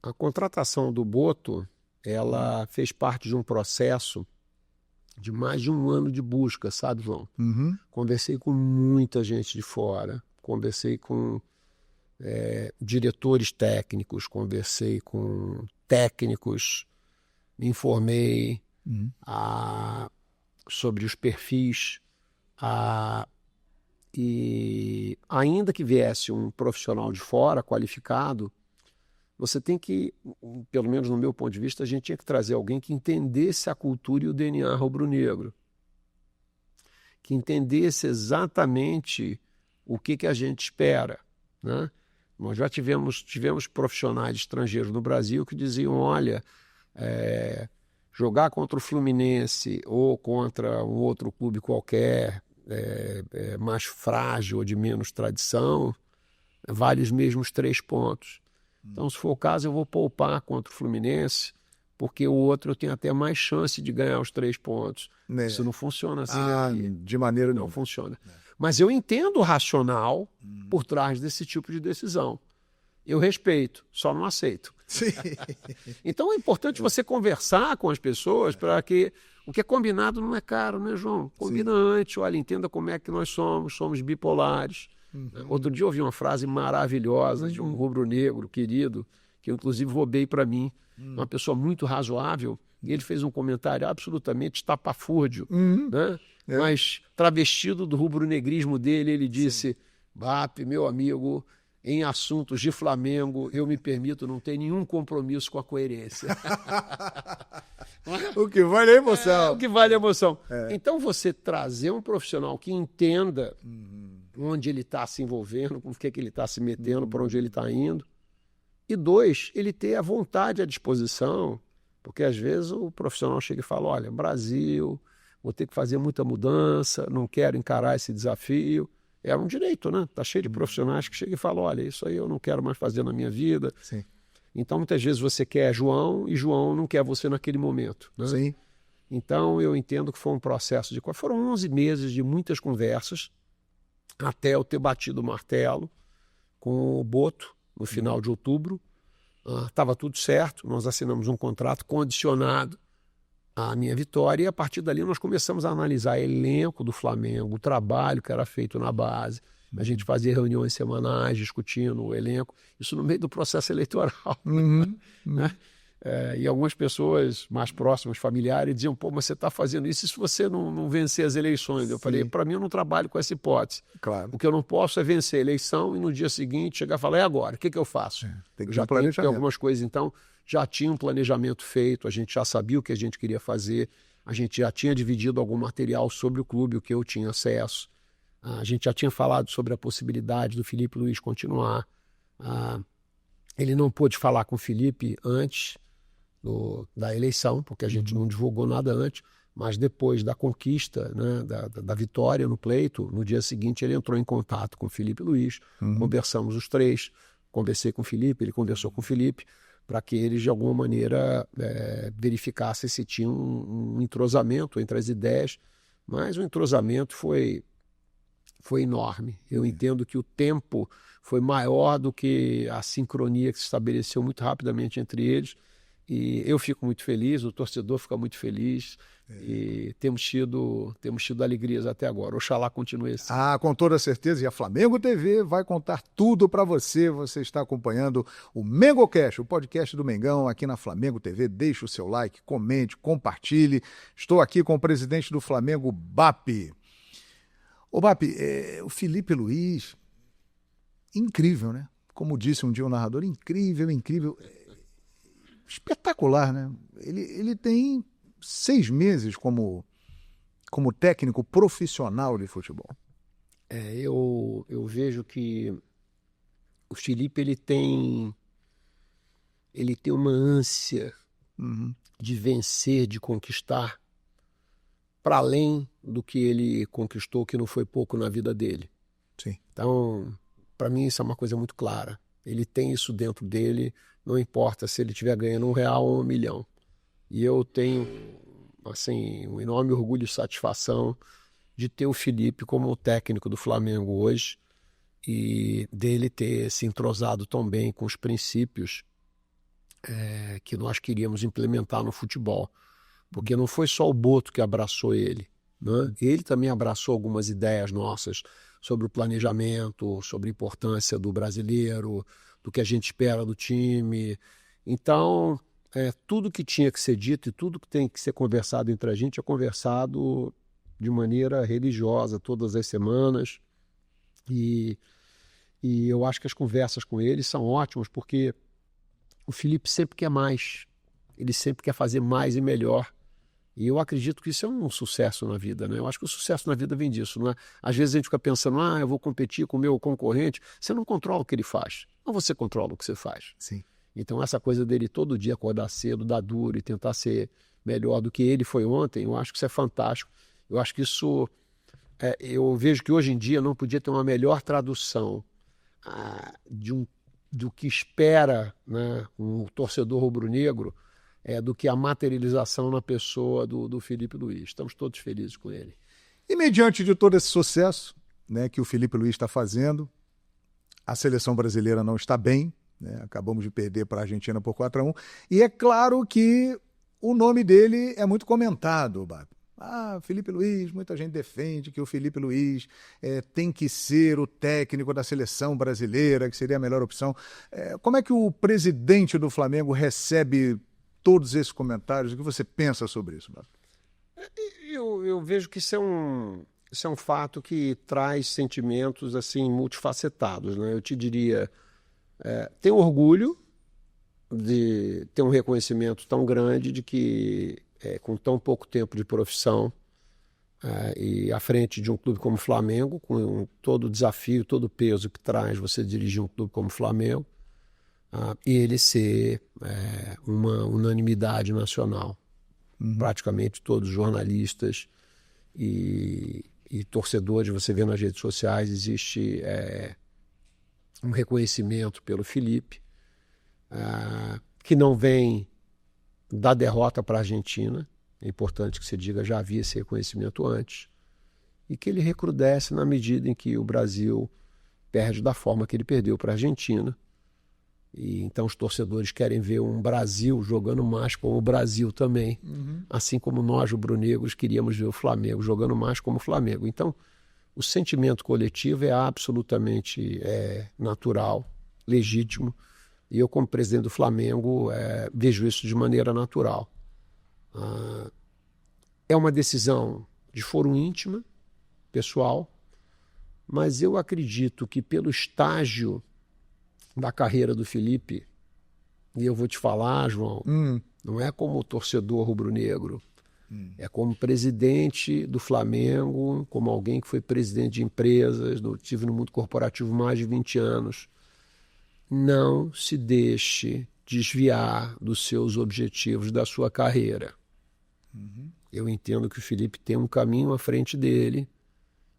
A contratação do Botto, ela fez parte de um processo de mais de um ano de busca, sabe, João? Conversei com muita gente de fora, conversei com diretores técnicos, conversei com técnicos, me informei sobre os perfis, e ainda que viesse um profissional de fora, qualificado, você tem que, pelo menos no meu ponto de vista, a gente tinha que trazer alguém que entendesse a cultura e o DNA rubro-negro, que entendesse exatamente o que a gente espera, né? Nós já tivemos profissionais estrangeiros no Brasil que diziam, olha, jogar contra o Fluminense ou contra um outro clube qualquer, mais frágil ou de menos tradição, vale os mesmos 3 pontos. Então, se for o caso, eu vou poupar contra o Fluminense, porque o outro eu tenho até mais chance de ganhar os 3 pontos. Isso não funciona assim. De maneira não funciona. Mas eu entendo o racional por trás desse tipo de decisão. Eu respeito, só não aceito. Sim. Então é importante você conversar com as pessoas para que o que é combinado não é caro, né, João? Combina antes, olha, entenda como é que nós somos bipolares. Outro dia eu ouvi uma frase maravilhosa de um rubro-negro querido, que eu inclusive roubei para mim, uma pessoa muito razoável, e ele fez um comentário absolutamente estapafúrdio, né? Mas travestido do rubro-negrismo dele, ele disse, BAP, meu amigo, em assuntos de Flamengo, eu me permito não ter nenhum compromisso com a coerência. O que vale é a emoção. O que vale é a emoção. Então, você trazer um profissional que entenda onde ele está se envolvendo, com o que ele está se metendo, para onde ele está indo. E 2, ele ter a vontade à disposição, porque às vezes o profissional chega e fala, olha, Brasil, vou ter que fazer muita mudança, não quero encarar esse desafio. É um direito, né? Está cheio de profissionais que chegam e falam, olha, isso aí eu não quero mais fazer na minha vida. Sim. Então, muitas vezes você quer João e João não quer você naquele momento, né? Sim. Então, eu entendo que foi um processo de... Foram 11 meses de muitas conversas até eu ter batido o martelo com o Botto no final de outubro. Estava tudo certo, nós assinamos um contrato condicionado à minha vitória e a partir dali nós começamos a analisar elenco do Flamengo, o trabalho que era feito na base. A gente fazia reuniões semanais discutindo o elenco, isso no meio do processo eleitoral. Né? E algumas pessoas mais próximas, familiares, diziam, pô, mas você está fazendo isso e se você não vencer as eleições? Eu falei, para mim eu não trabalho com essa hipótese. Claro. O que eu não posso é vencer a eleição e no dia seguinte chegar e falar, e agora? O que eu faço? Tem que já ter algumas coisas, então, já tinha um planejamento feito, a gente já sabia o que a gente queria fazer, a gente já tinha dividido algum material sobre o clube, o que eu tinha acesso, a gente já tinha falado sobre a possibilidade do Felipe Luiz continuar. Ele não pôde falar com o Felipe antes da eleição, porque a gente não divulgou nada antes, mas depois da conquista, né, da vitória no pleito, no dia seguinte ele entrou em contato com o Felipe Luiz, conversamos os três, conversei com o Felipe, ele conversou com o Felipe, para que eles de alguma maneira verificassem se tinha um entrosamento entre as ideias, mas o entrosamento foi enorme. Eu entendo que o tempo foi maior do que a sincronia que se estabeleceu muito rapidamente entre eles, e eu fico muito feliz, o torcedor fica muito feliz, e temos tido alegrias até agora. Oxalá continue assim. Com toda certeza, e a Flamengo TV vai contar tudo para você. Você está acompanhando o MengoCast, o podcast do Mengão aqui na Flamengo TV. Deixe o seu like, comente, compartilhe. Estou aqui com o presidente do Flamengo, Bap. Ô Bap, o Felipe Luiz, incrível, né? Como disse um dia o narrador, incrível, espetacular, né? Ele tem 6 meses como técnico profissional de futebol. Eu vejo que o Felipe ele tem uma ânsia de vencer, de conquistar, para além do que ele conquistou, que não foi pouco na vida dele. Sim. Então, para mim isso é uma coisa muito clara. Ele tem isso dentro dele, não importa se ele estiver ganhando R$1 ou R$1 milhão. E eu tenho, assim, um enorme orgulho e satisfação de ter o Felipe como técnico do Flamengo hoje e dele ter se entrosado tão bem com os princípios que nós queríamos implementar no futebol. Porque não foi só o Boto que abraçou ele, né? Ele também abraçou algumas ideias nossas sobre o planejamento, sobre a importância do brasileiro, do que a gente espera do time. Então, tudo que tinha que ser dito e tudo que tem que ser conversado entre a gente é conversado de maneira religiosa todas as semanas. E eu acho que as conversas com ele são ótimas, porque o Felipe sempre quer mais, ele sempre quer fazer mais e melhor. E eu acredito que isso é um sucesso na vida, né? Eu acho que o sucesso na vida vem disso, não é? Às vezes a gente fica pensando, eu vou competir com o meu concorrente. Você não controla o que ele faz, ou você controla o que você faz. Sim. Então essa coisa dele todo dia acordar cedo, dar duro e tentar ser melhor do que ele foi ontem, eu acho que isso é fantástico. Eu acho que isso, eu vejo que hoje em dia não podia ter uma melhor tradução do que espera, né, um torcedor rubro-negro, do que a materialização na pessoa do Felipe Luiz. Estamos todos felizes com ele. E mediante de todo esse sucesso, né, que o Felipe Luiz está fazendo, a seleção brasileira não está bem, né? Acabamos de perder para a Argentina por 4-1, e é claro que o nome dele é muito comentado, Bap. Felipe Luiz, muita gente defende que o Felipe Luiz tem que ser o técnico da seleção brasileira, que seria a melhor opção. Como é que o presidente do Flamengo recebe todos esses comentários? O que você pensa sobre isso, Bap? Eu vejo que isso é um fato que traz sentimentos assim multifacetados, né? Eu te diria, tenho orgulho de ter um reconhecimento tão grande de que com tão pouco tempo de profissão e à frente de um clube como o Flamengo, com todo o desafio, todo o peso que traz você dirigir um clube como o Flamengo, e ele ser uma unanimidade nacional. Praticamente todos os jornalistas e torcedores, você vê nas redes sociais, existe um reconhecimento pelo Felipe, que não vem da derrota para a Argentina. É importante que se diga, já havia esse reconhecimento antes, e que ele recrudesce na medida em que o Brasil perde da forma que ele perdeu para a Argentina. E então os torcedores querem ver um Brasil jogando mais como o Brasil também, assim como nós, rubro-negros, queríamos ver o Flamengo jogando mais como o Flamengo. Então, o sentimento coletivo é absolutamente natural, legítimo, E eu, como presidente do Flamengo, vejo isso de maneira natural. É uma decisão de foro íntima, pessoal, mas eu acredito que pelo estágio da carreira do Felipe, e eu vou te falar, João, não é como torcedor rubro-negro, é como presidente do Flamengo, como alguém que foi presidente de empresas, tive no mundo corporativo mais de 20 anos. Não se deixe desviar dos seus objetivos da sua carreira. Eu entendo que o Felipe tem um caminho à frente dele,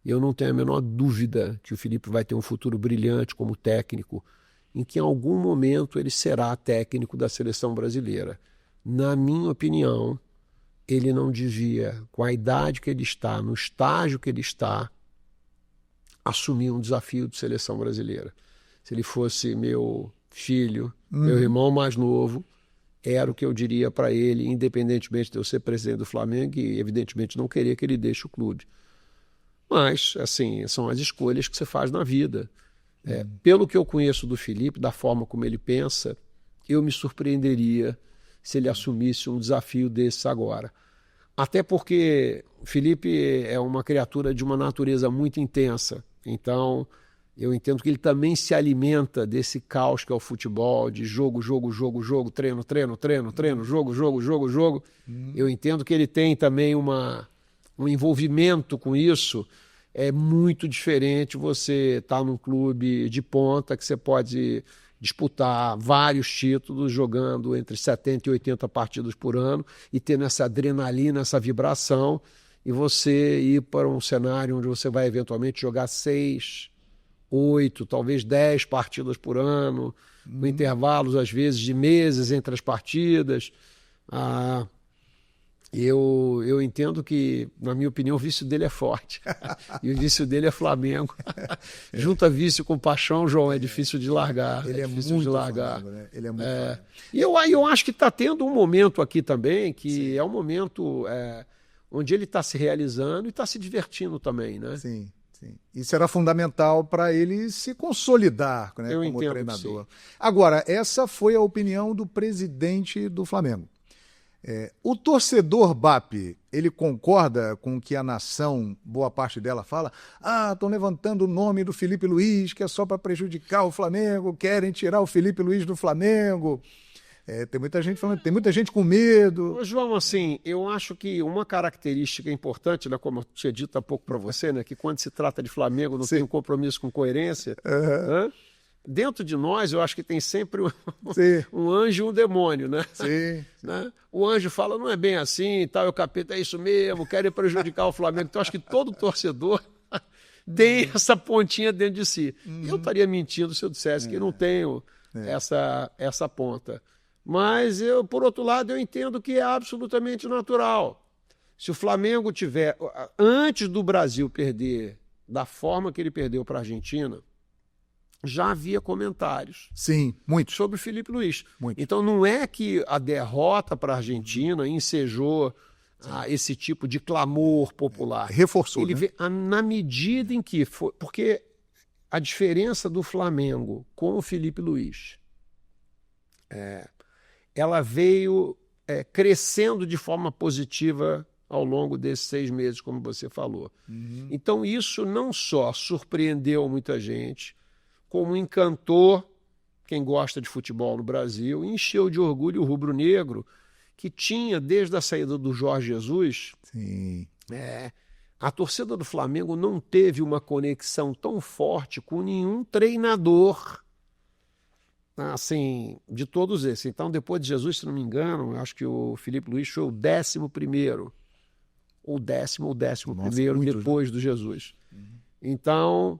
e eu não tenho a menor dúvida que o Felipe vai ter um futuro brilhante como técnico, em que em algum momento ele será técnico da seleção brasileira. Na minha opinião, ele não devia, com a idade que ele está, no estágio que ele está, assumir um desafio de seleção brasileira. Se ele fosse meu filho, meu irmão mais novo, era o que eu diria para ele, independentemente de eu ser presidente do Flamengo e, evidentemente, não querer que ele deixe o clube. Mas, assim, são as escolhas que você faz na vida. Pelo que eu conheço do Felipe, da forma como ele pensa, eu me surpreenderia se ele assumisse um desafio desses agora. Até porque o Felipe é uma criatura de uma natureza muito intensa. Então, eu entendo que ele também se alimenta desse caos que é o futebol, de jogo, treino, jogo. Eu entendo que ele tem também um envolvimento com isso. É muito diferente você estar num clube de ponta que você pode disputar vários títulos jogando entre 70 e 80 partidas por ano e tendo essa adrenalina, essa vibração, e você ir para um cenário onde você vai eventualmente jogar 6, 8, talvez 10 partidas por ano, com intervalos às vezes de meses entre as partidas. Eu entendo que, na minha opinião, o vício dele é forte. E o vício dele é Flamengo. Junta vício com paixão, João, é difícil de largar. Ele é difícil muito de largar. Flamengo, né? Ele é muito Flamengo. E eu acho que está tendo um momento aqui também, que é um momento onde ele está se realizando e está se divertindo também, né? Sim. Isso era fundamental para ele se consolidar, né, eu como entendo treinador. Agora, essa foi a opinião do presidente do Flamengo. O torcedor BAP, ele concorda com o que a nação, boa parte dela, fala? Estão levantando o nome do Felipe Luiz, que é só para prejudicar o Flamengo, querem tirar o Felipe Luiz do Flamengo. Tem muita gente falando, tem muita gente com medo. João, assim, eu acho que uma característica importante, né, como eu tinha dito há pouco para você, né, que quando se trata de Flamengo não tem um compromisso com coerência. Né? Dentro de nós, eu acho que tem sempre um anjo e um demônio, né? Sim. Né? O anjo fala, não é bem assim, tal, o capeta é isso mesmo, querem prejudicar o Flamengo. Então, acho que todo torcedor tem essa pontinha dentro de si. Eu estaria mentindo se eu dissesse que não tenho essa ponta. Mas, por outro lado, eu entendo que é absolutamente natural. Se o Flamengo tiver, antes do Brasil perder da forma que ele perdeu para a Argentina, já havia comentários sobre o Felipe Luiz. Então não é que a derrota para a Argentina ensejou esse tipo de clamor popular. Reforçou, ele vê, na medida em que foi... Porque a diferença do Flamengo com o Felipe Luiz, ela veio crescendo de forma positiva ao longo desses 6 meses, como você falou. Então isso não só surpreendeu muita gente, como encantou quem gosta de futebol no Brasil, encheu de orgulho o rubro-negro, que tinha, desde a saída do Jorge Jesus, a torcida do Flamengo não teve uma conexão tão forte com nenhum treinador, assim, de todos esses. Então, depois de Jesus, se não me engano, eu acho que o Felipe Luiz foi o 11º, ou 11º depois do Jesus. Então,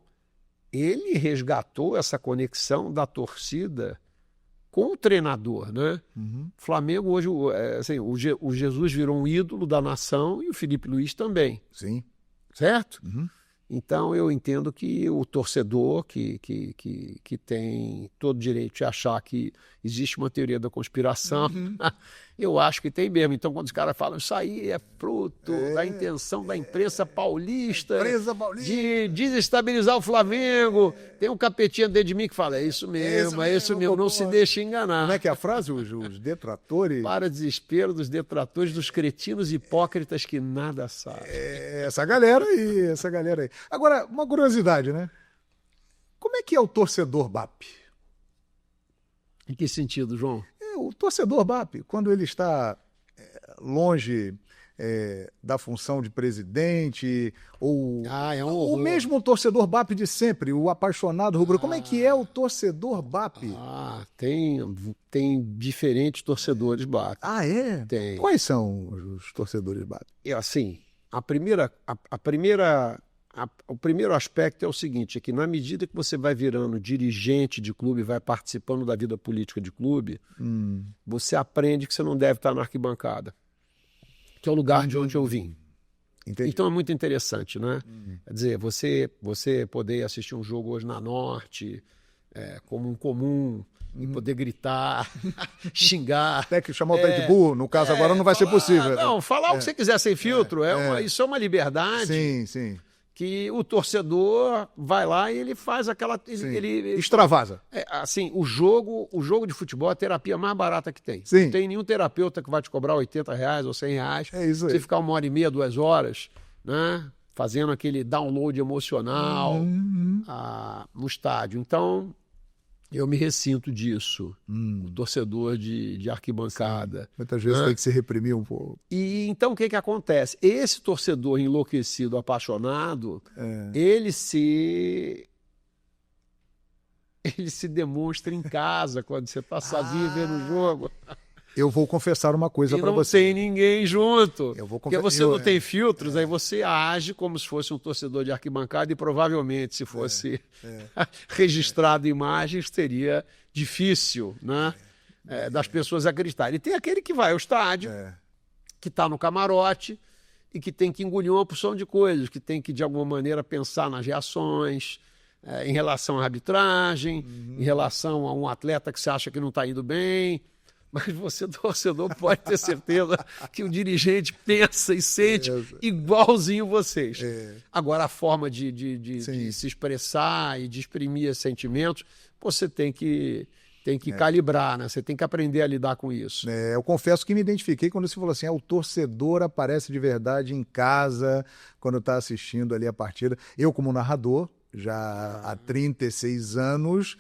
ele resgatou essa conexão da torcida com o treinador, né? O Flamengo hoje, assim, o Jesus virou um ídolo da nação e o Felipe Luiz também. Sim. Certo? Então eu entendo que o torcedor que tem todo o direito de achar que existe uma teoria da conspiração. Eu acho que tem mesmo. Então, quando os caras falam, isso aí é fruto da intenção da imprensa paulista de desestabilizar o Flamengo. Tem um capetinha dentro de mim que fala, é isso mesmo, não se deixe enganar. Como é que é a frase? Os detratores... Para desespero dos detratores, dos cretinos hipócritas que nada sabem. Essa galera aí. Agora, uma curiosidade, né? Como é que é o torcedor BAP? Em que sentido, João? O torcedor BAP, quando ele está longe da função de presidente, ou o mesmo torcedor BAP de sempre, o apaixonado rubro, como é que é o torcedor BAP? Tem diferentes torcedores BAP. Ah, é? Tem. Quais são os torcedores BAP? Assim, o primeiro aspecto é o seguinte, é que na medida que você vai virando dirigente de clube, vai participando da vida política de clube, você aprende que você não deve estar na arquibancada, que é o lugar de onde eu vim. Entendi. Então é muito interessante, né? Quer dizer, você poder assistir um jogo hoje na Norte, como um comum, e poder gritar, xingar. Até que chamar o Pitbull, no caso agora não vai ser possível. Não, falar o que você quiser sem filtro, isso é uma liberdade. Sim. Que o torcedor vai lá e ele faz aquela... Ele extravasa. Assim, o jogo de futebol é a terapia mais barata que tem. Sim. Não tem nenhum terapeuta que vai te cobrar R$80 ou R$100. É isso aí. Você ficar 1h30, 2 horas, né? Fazendo aquele download emocional no estádio. Então, eu me ressinto disso. O torcedor de arquibancada. Sim. Muitas vezes tem que se reprimir um pouco. E então o que acontece? Esse torcedor enlouquecido, apaixonado, ele se demonstra em casa quando você está sozinho vendo o jogo. Eu vou confessar uma coisa para você. Não tem ninguém junto. Porque você não tem filtros, aí você age como se fosse um torcedor de arquibancada e provavelmente se fosse registrado imagens seria difícil, né? Das pessoas acreditarem. E tem aquele que vai ao estádio, que está no camarote e que tem que engolir uma porção de coisas, que tem que de alguma maneira pensar nas reações, em relação à arbitragem, em relação a um atleta que você acha que não está indo bem. Mas você, torcedor, pode ter certeza que o dirigente pensa e sente igualzinho vocês. Agora, a forma de se expressar e de exprimir esses sentimentos, você tem que calibrar, né? Você tem que aprender a lidar com isso. Eu confesso que me identifiquei quando você falou assim, o torcedor aparece de verdade em casa, quando está assistindo ali a partida. Eu, como narrador, já há 36 anos...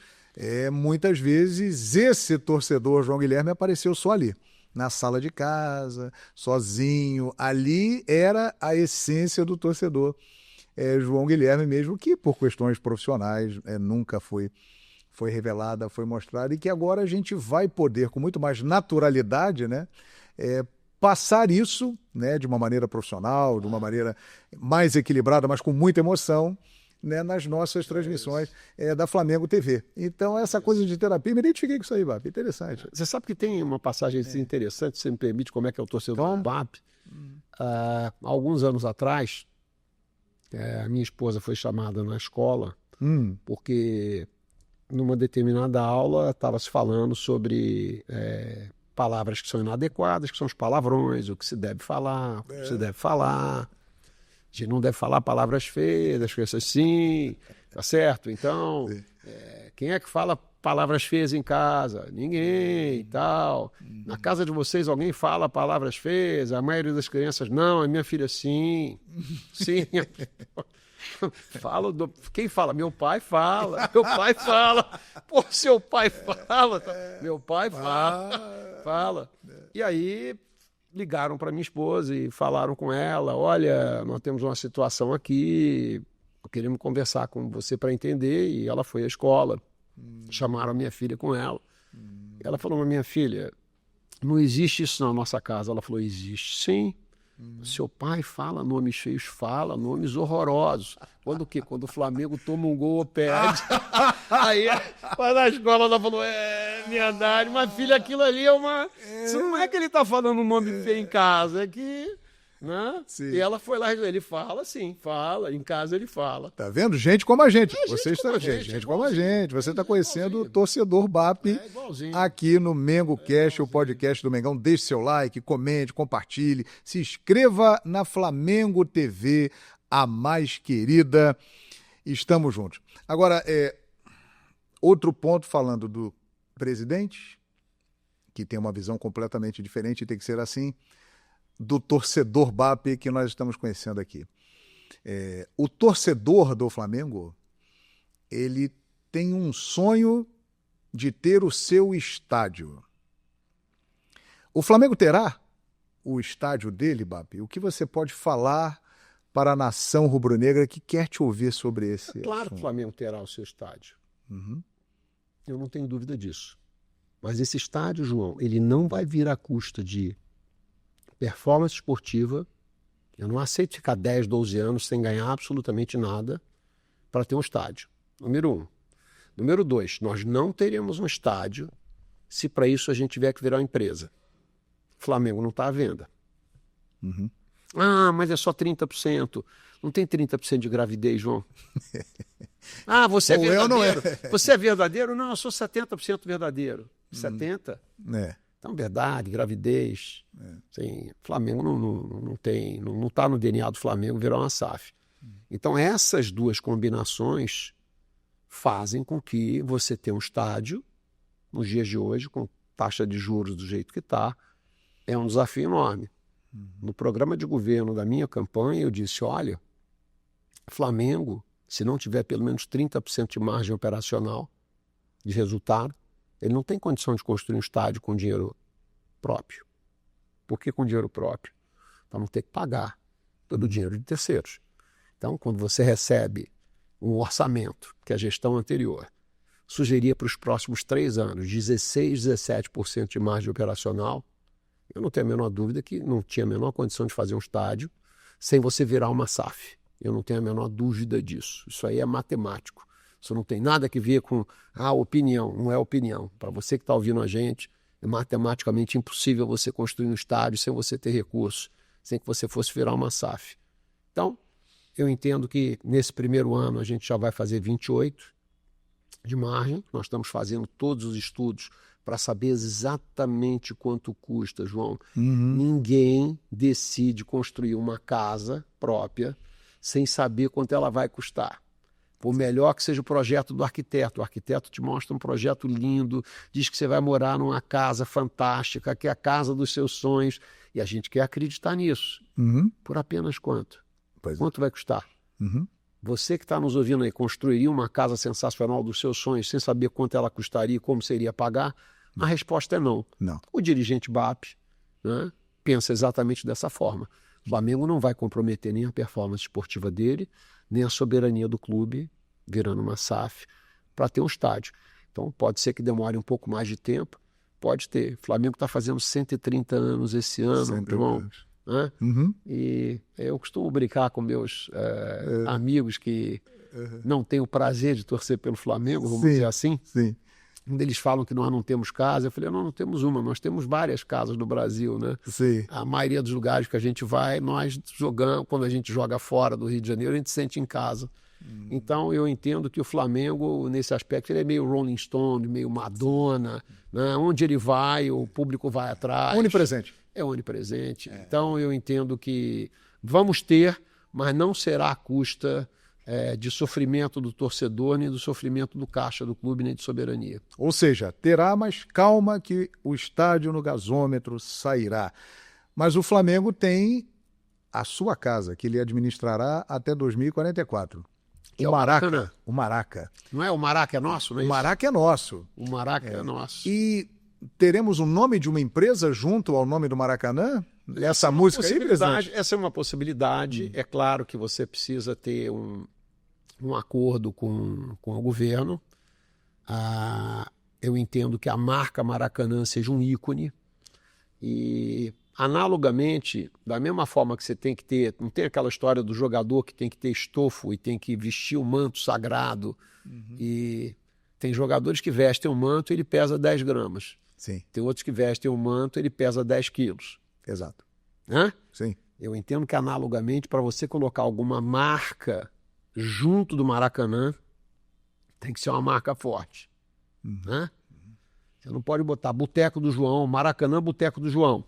muitas vezes esse torcedor João Guilherme apareceu só ali, na sala de casa, sozinho. Ali era a essência do torcedor João Guilherme mesmo, que por questões profissionais nunca foi revelada, foi mostrada, e que agora a gente vai poder, com muito mais naturalidade, né, passar isso, né, de uma maneira profissional, de uma maneira mais equilibrada, mas com muita emoção, né, nas nossas transmissões da Flamengo TV. Então, essa coisa de terapia, me identifiquei com isso aí, BAP. Interessante. Você sabe que tem uma passagem interessante, se você me permite, como é que é o torcedor do BAP. Há alguns anos atrás, a minha esposa foi chamada na escola, porque numa determinada aula estava se falando sobre palavras que são inadequadas, que são os palavrões, o que se deve falar, o que se deve falar. A gente não deve falar palavras feias, as coisas assim, tá certo? Então, quem é que fala palavras feias em casa? Ninguém e tal. Na casa de vocês alguém fala palavras feias? A maioria das crianças, não, a minha filha sim. Sim. Quem fala? Meu pai fala. Meu pai fala. Pô, seu pai fala. Meu pai fala. E aí... ligaram para minha esposa e falaram com ela, olha, nós temos uma situação aqui, queremos conversar com você para entender, e ela foi à escola, chamaram a minha filha com ela. Ela falou, minha filha, não existe isso na nossa casa. Ela falou, existe sim. Seu pai fala nomes feios, fala nomes horrorosos. Quando o quê? Quando o Flamengo toma um gol ou perde. Aí, na escola, ela falou, verdade, mas filha, aquilo ali é uma... Isso não é que ele tá falando um nome feio em casa, é que Né? Sim. E ela foi lá, ele fala sim, fala, em casa ele fala. Tá vendo? Gente como a gente. É, Você está gente como a gente. Você está conhecendo o igualzinho. torcedor BAP Igualzinho. aqui no Mengo Cast, o podcast do Mengão. Deixe seu like, comente, compartilhe, se inscreva na Flamengo TV, a mais querida. Estamos juntos. Agora, outro ponto falando do presidente, que tem uma visão completamente diferente e tem que ser assim, do torcedor BAP que nós estamos conhecendo aqui. O torcedor do Flamengo, ele tem um sonho de ter o seu estádio. O Flamengo terá o estádio dele, BAP? O que você pode falar para a nação rubro-negra que quer te ouvir sobre esse Claro assunto? que o Flamengo terá o seu estádio. Uhum. Eu não tenho dúvida disso. Mas esse estádio, João, ele não vai vir à custa de performance esportiva. Eu não aceito ficar 10, 12 anos sem ganhar absolutamente nada para ter um estádio. Número 1. Número 2, nós não teremos um estádio se para isso a gente tiver que virar uma empresa. O Flamengo não está à venda. Uhum. Ah, mas é só 30%. Não tem 30% de gravidez, João. Ah, você é Ou eu não verdadeiro. Você é verdadeiro? Não, eu sou 70% verdadeiro. 70%? Então, verdade, gravidez. Sim, Flamengo não está no DNA do Flamengo virar uma SAF. Então, essas duas combinações fazem com que você tenha um estádio, nos dias de hoje, com taxa de juros do jeito que está, é um desafio enorme. No programa de governo da minha campanha, eu disse, olha, Flamengo, se não tiver pelo menos 30% de margem operacional de resultado, ele não tem condição de construir um estádio com dinheiro próprio. Por que com dinheiro próprio? Para não ter que pagar pelo dinheiro de terceiros. Então, quando você recebe um orçamento que a gestão anterior sugeria para os próximos 3 anos 16, 17% de margem operacional, eu não tenho a menor dúvida que não tinha a menor condição de fazer um estádio sem você virar uma SAF. Eu não tenho a menor dúvida disso. Isso aí é matemático. Isso não tem nada a ver com opinião, não é opinião. Para você que está ouvindo a gente, é matematicamente impossível você construir um estádio sem você ter recursos, sem que você fosse virar uma SAF. Então, eu entendo que nesse primeiro ano a gente já vai fazer 28 de margem. Nós estamos fazendo todos os estudos para saber exatamente quanto custa, João. Ninguém decide construir uma casa própria sem saber quanto ela vai custar. Por melhor que seja o projeto do arquiteto. O arquiteto te mostra um projeto lindo, diz que você vai morar numa casa fantástica, que é a casa dos seus sonhos, e a gente quer acreditar nisso. Por apenas quanto? Quanto vai custar? Você que está nos ouvindo aí, construiria uma casa sensacional dos seus sonhos sem saber quanto ela custaria e como seria pagar? A resposta é não. O dirigente BAP, né, pensa exatamente dessa forma. O Flamengo não vai comprometer nem a performance esportiva dele, nem a soberania do clube, virando uma SAF, para ter um estádio. Então pode ser que demore um pouco mais de tempo, pode ter. O Flamengo está fazendo 130 anos esse ano, João. Né? E eu costumo brincar com meus amigos que não têm o prazer de torcer pelo Flamengo, vamos dizer assim. Sim. Quando eles falam que nós não temos casa, eu falei, não temos uma, nós temos várias casas no Brasil, né? Sim. A maioria dos lugares que a gente vai, nós jogamos, quando a gente joga fora do Rio de Janeiro, a gente sente em casa. Então eu entendo que o Flamengo, nesse aspecto, ele é meio Rolling Stone, meio Madonna, né? Onde ele vai, o público vai atrás. Onipresente. É onipresente. Então eu entendo que vamos ter, mas não será à custa de sofrimento do torcedor, nem do sofrimento do caixa do clube, nem de soberania. Ou seja, terá, mas calma que o estádio no gasômetro sairá. Mas o Flamengo tem a sua casa, que ele administrará até 2044. O Maraca. O Maraca. Não é? O Maraca é nosso, não é isso? O Maraca é nosso. O Maraca é nosso. E teremos o nome de uma empresa junto ao nome do Maracanã? Essa música aí, presidente? Essa é uma possibilidade. É claro que você precisa ter um acordo com o governo. Eu entendo que a marca Maracanã seja um ícone e, analogamente, da mesma forma que você tem que ter, não tem aquela história do jogador que tem que ter estofo e tem que vestir um manto sagrado, e tem jogadores que vestem um manto e ele pesa 10 gramas. Sim. Tem outros que vestem um manto e ele pesa 10 quilos. Exato. Né? Sim. Eu entendo que, analogamente, para você colocar alguma marca junto do Maracanã, tem que ser uma marca forte. Né? Você não pode botar Boteco do João, Maracanã, Boteco do João.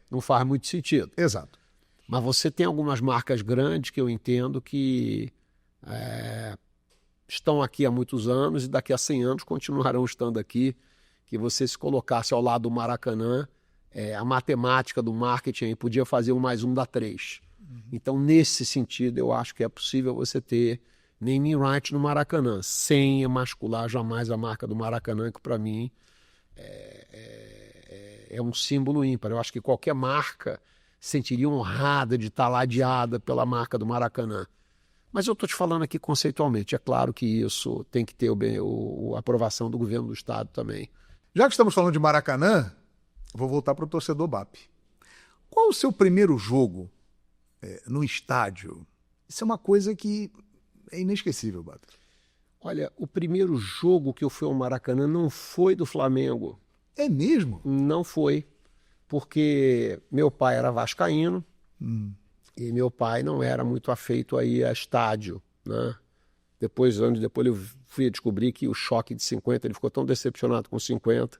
Não faz muito sentido. Exato. Mas você tem algumas marcas grandes que eu entendo que estão aqui há muitos anos e daqui a 100 anos continuarão estando aqui, que você se colocasse ao lado do Maracanã, a matemática do marketing aí podia fazer 1 mais 1 dá 3. Então, nesse sentido, eu acho que é possível você ter naming right no Maracanã, sem emascular jamais a marca do Maracanã, que para mim é um símbolo ímpar. Eu acho que qualquer marca se sentiria honrada de estar ladeada pela marca do Maracanã. Mas eu estou te falando aqui conceitualmente. É claro que isso tem que ter a aprovação do governo do estado também. Já que estamos falando de Maracanã, vou voltar para o torcedor BAP. Qual o seu primeiro jogo no estádio? Isso é uma coisa que é inesquecível, BAP. Olha, o primeiro jogo que eu fui ao Maracanã não foi do Flamengo. É mesmo? Não foi, porque meu pai era vascaíno e meu pai não era muito afeito a ir a estádio, né? Anos depois eu fui descobrir que o choque de 50, ele ficou tão decepcionado com 50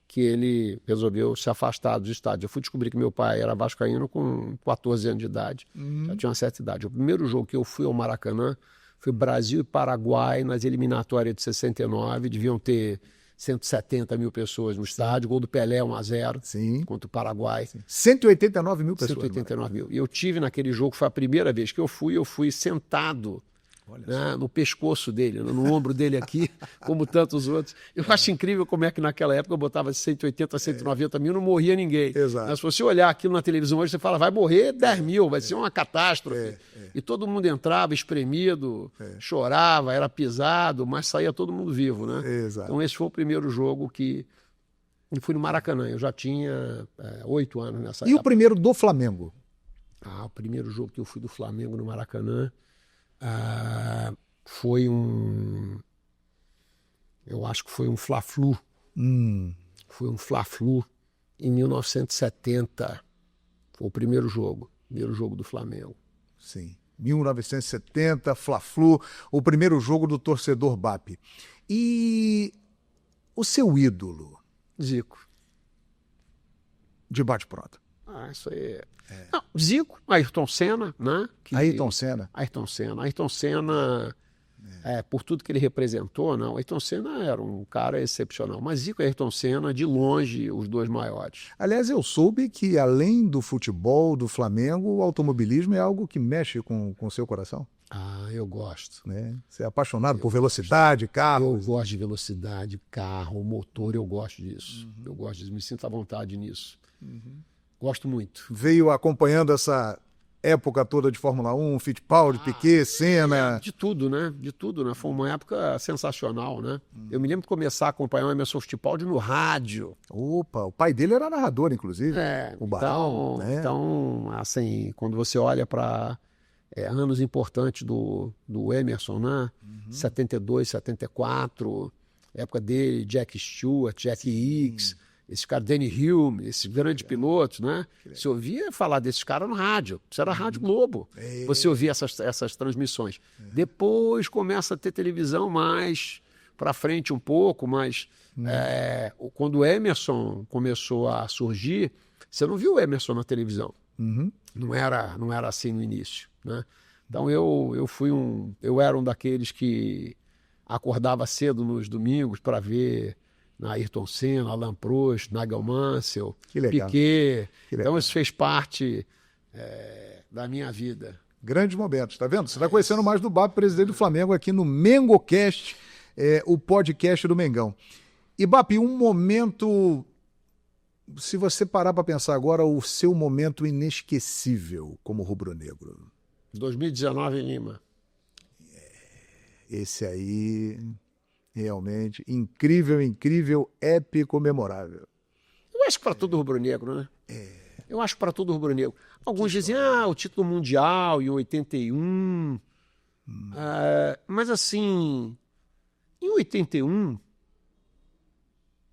que ele resolveu se afastar dos estádios. Eu fui descobrir que meu pai era vascaíno com 14 anos de idade, já tinha uma certa idade. O primeiro jogo que eu fui ao Maracanã foi Brasil e Paraguai nas eliminatórias de 69, deviam ter 170 mil pessoas no estádio, gol do Pelé 1-0 contra o Paraguai. 189 mil pessoas. 189 mil. E eu tive naquele jogo, foi a primeira vez que eu fui sentado no pescoço dele, no ombro dele aqui, como tantos outros. Eu acho incrível como é que naquela época eu botava 180, 190 mil, não morria ninguém. Exato. Mas se você olhar aquilo na televisão hoje, você fala, vai morrer 10 mil, vai ser uma catástrofe. E todo mundo entrava espremido, chorava, era pisado, mas saía todo mundo vivo, né? Exato. Então esse foi o primeiro jogo que eu fui no Maracanã. Eu já tinha 8 anos nessa época. E o primeiro do Flamengo? O primeiro jogo que eu fui do Flamengo no Maracanã foi eu acho que foi um Fla-Flu. Foi um Fla-Flu em 1970. Foi o primeiro jogo do Flamengo. Sim, 1970, Fla-Flu, o primeiro jogo do torcedor BAP. E o seu ídolo? Zico. De bate-pronto. Isso aí. Não, Zico, Ayrton Senna, né? Ayrton Senna. Ayrton Senna, por tudo que ele representou, não. Ayrton Senna era um cara excepcional, mas Zico e Ayrton Senna, de longe, os dois maiores. Aliás, eu soube que, além do futebol, do Flamengo, o automobilismo é algo que mexe com o seu coração. Eu gosto. Né? Você é apaixonado por velocidade, carro? Eu gosto de velocidade, carro, motor, eu gosto disso. Eu gosto disso, me sinto à vontade nisso. Gosto muito. Veio acompanhando essa época toda de Fórmula 1, Fittipaldi, Piquet, Senna. De tudo, né? De tudo, né? Foi uma época sensacional, né? Eu me lembro de começar a acompanhar o Emerson Fittipaldi no rádio. Opa, o pai dele era narrador, inclusive. O Barão, né? Então, assim, quando você olha para anos importantes do Emerson, né? 72, 74, época dele, Jack Stewart, Jack Hicks, esse cara, Danny Hulme, esses grandes pilotos, né? Você ouvia falar desses caras no rádio. Isso era a Rádio Globo. Você ouvia essas transmissões. Depois começa a ter televisão mais para frente um pouco, mas quando o Emerson começou a surgir, você não viu o Emerson na televisão. Não era assim no início, né? Então eu era um daqueles que acordava cedo nos domingos para ver Ayrton Senna, Alain Prost, Nigel Mansell, Piquet. Então isso fez parte da minha vida. Grandes momentos, tá vendo? Você está conhecendo mais do BAP, presidente do Flamengo, aqui no MengoCast, o podcast do Mengão. E BAP, um momento, se você parar para pensar agora, o seu momento inesquecível como rubro-negro. 2019 em Lima. Esse aí... Realmente, incrível, épico, memorável. Eu acho que para todo rubro-negro, né? Eu acho que para todo rubro-negro. Alguns dizem, o título mundial em 81. Mas assim, em 81,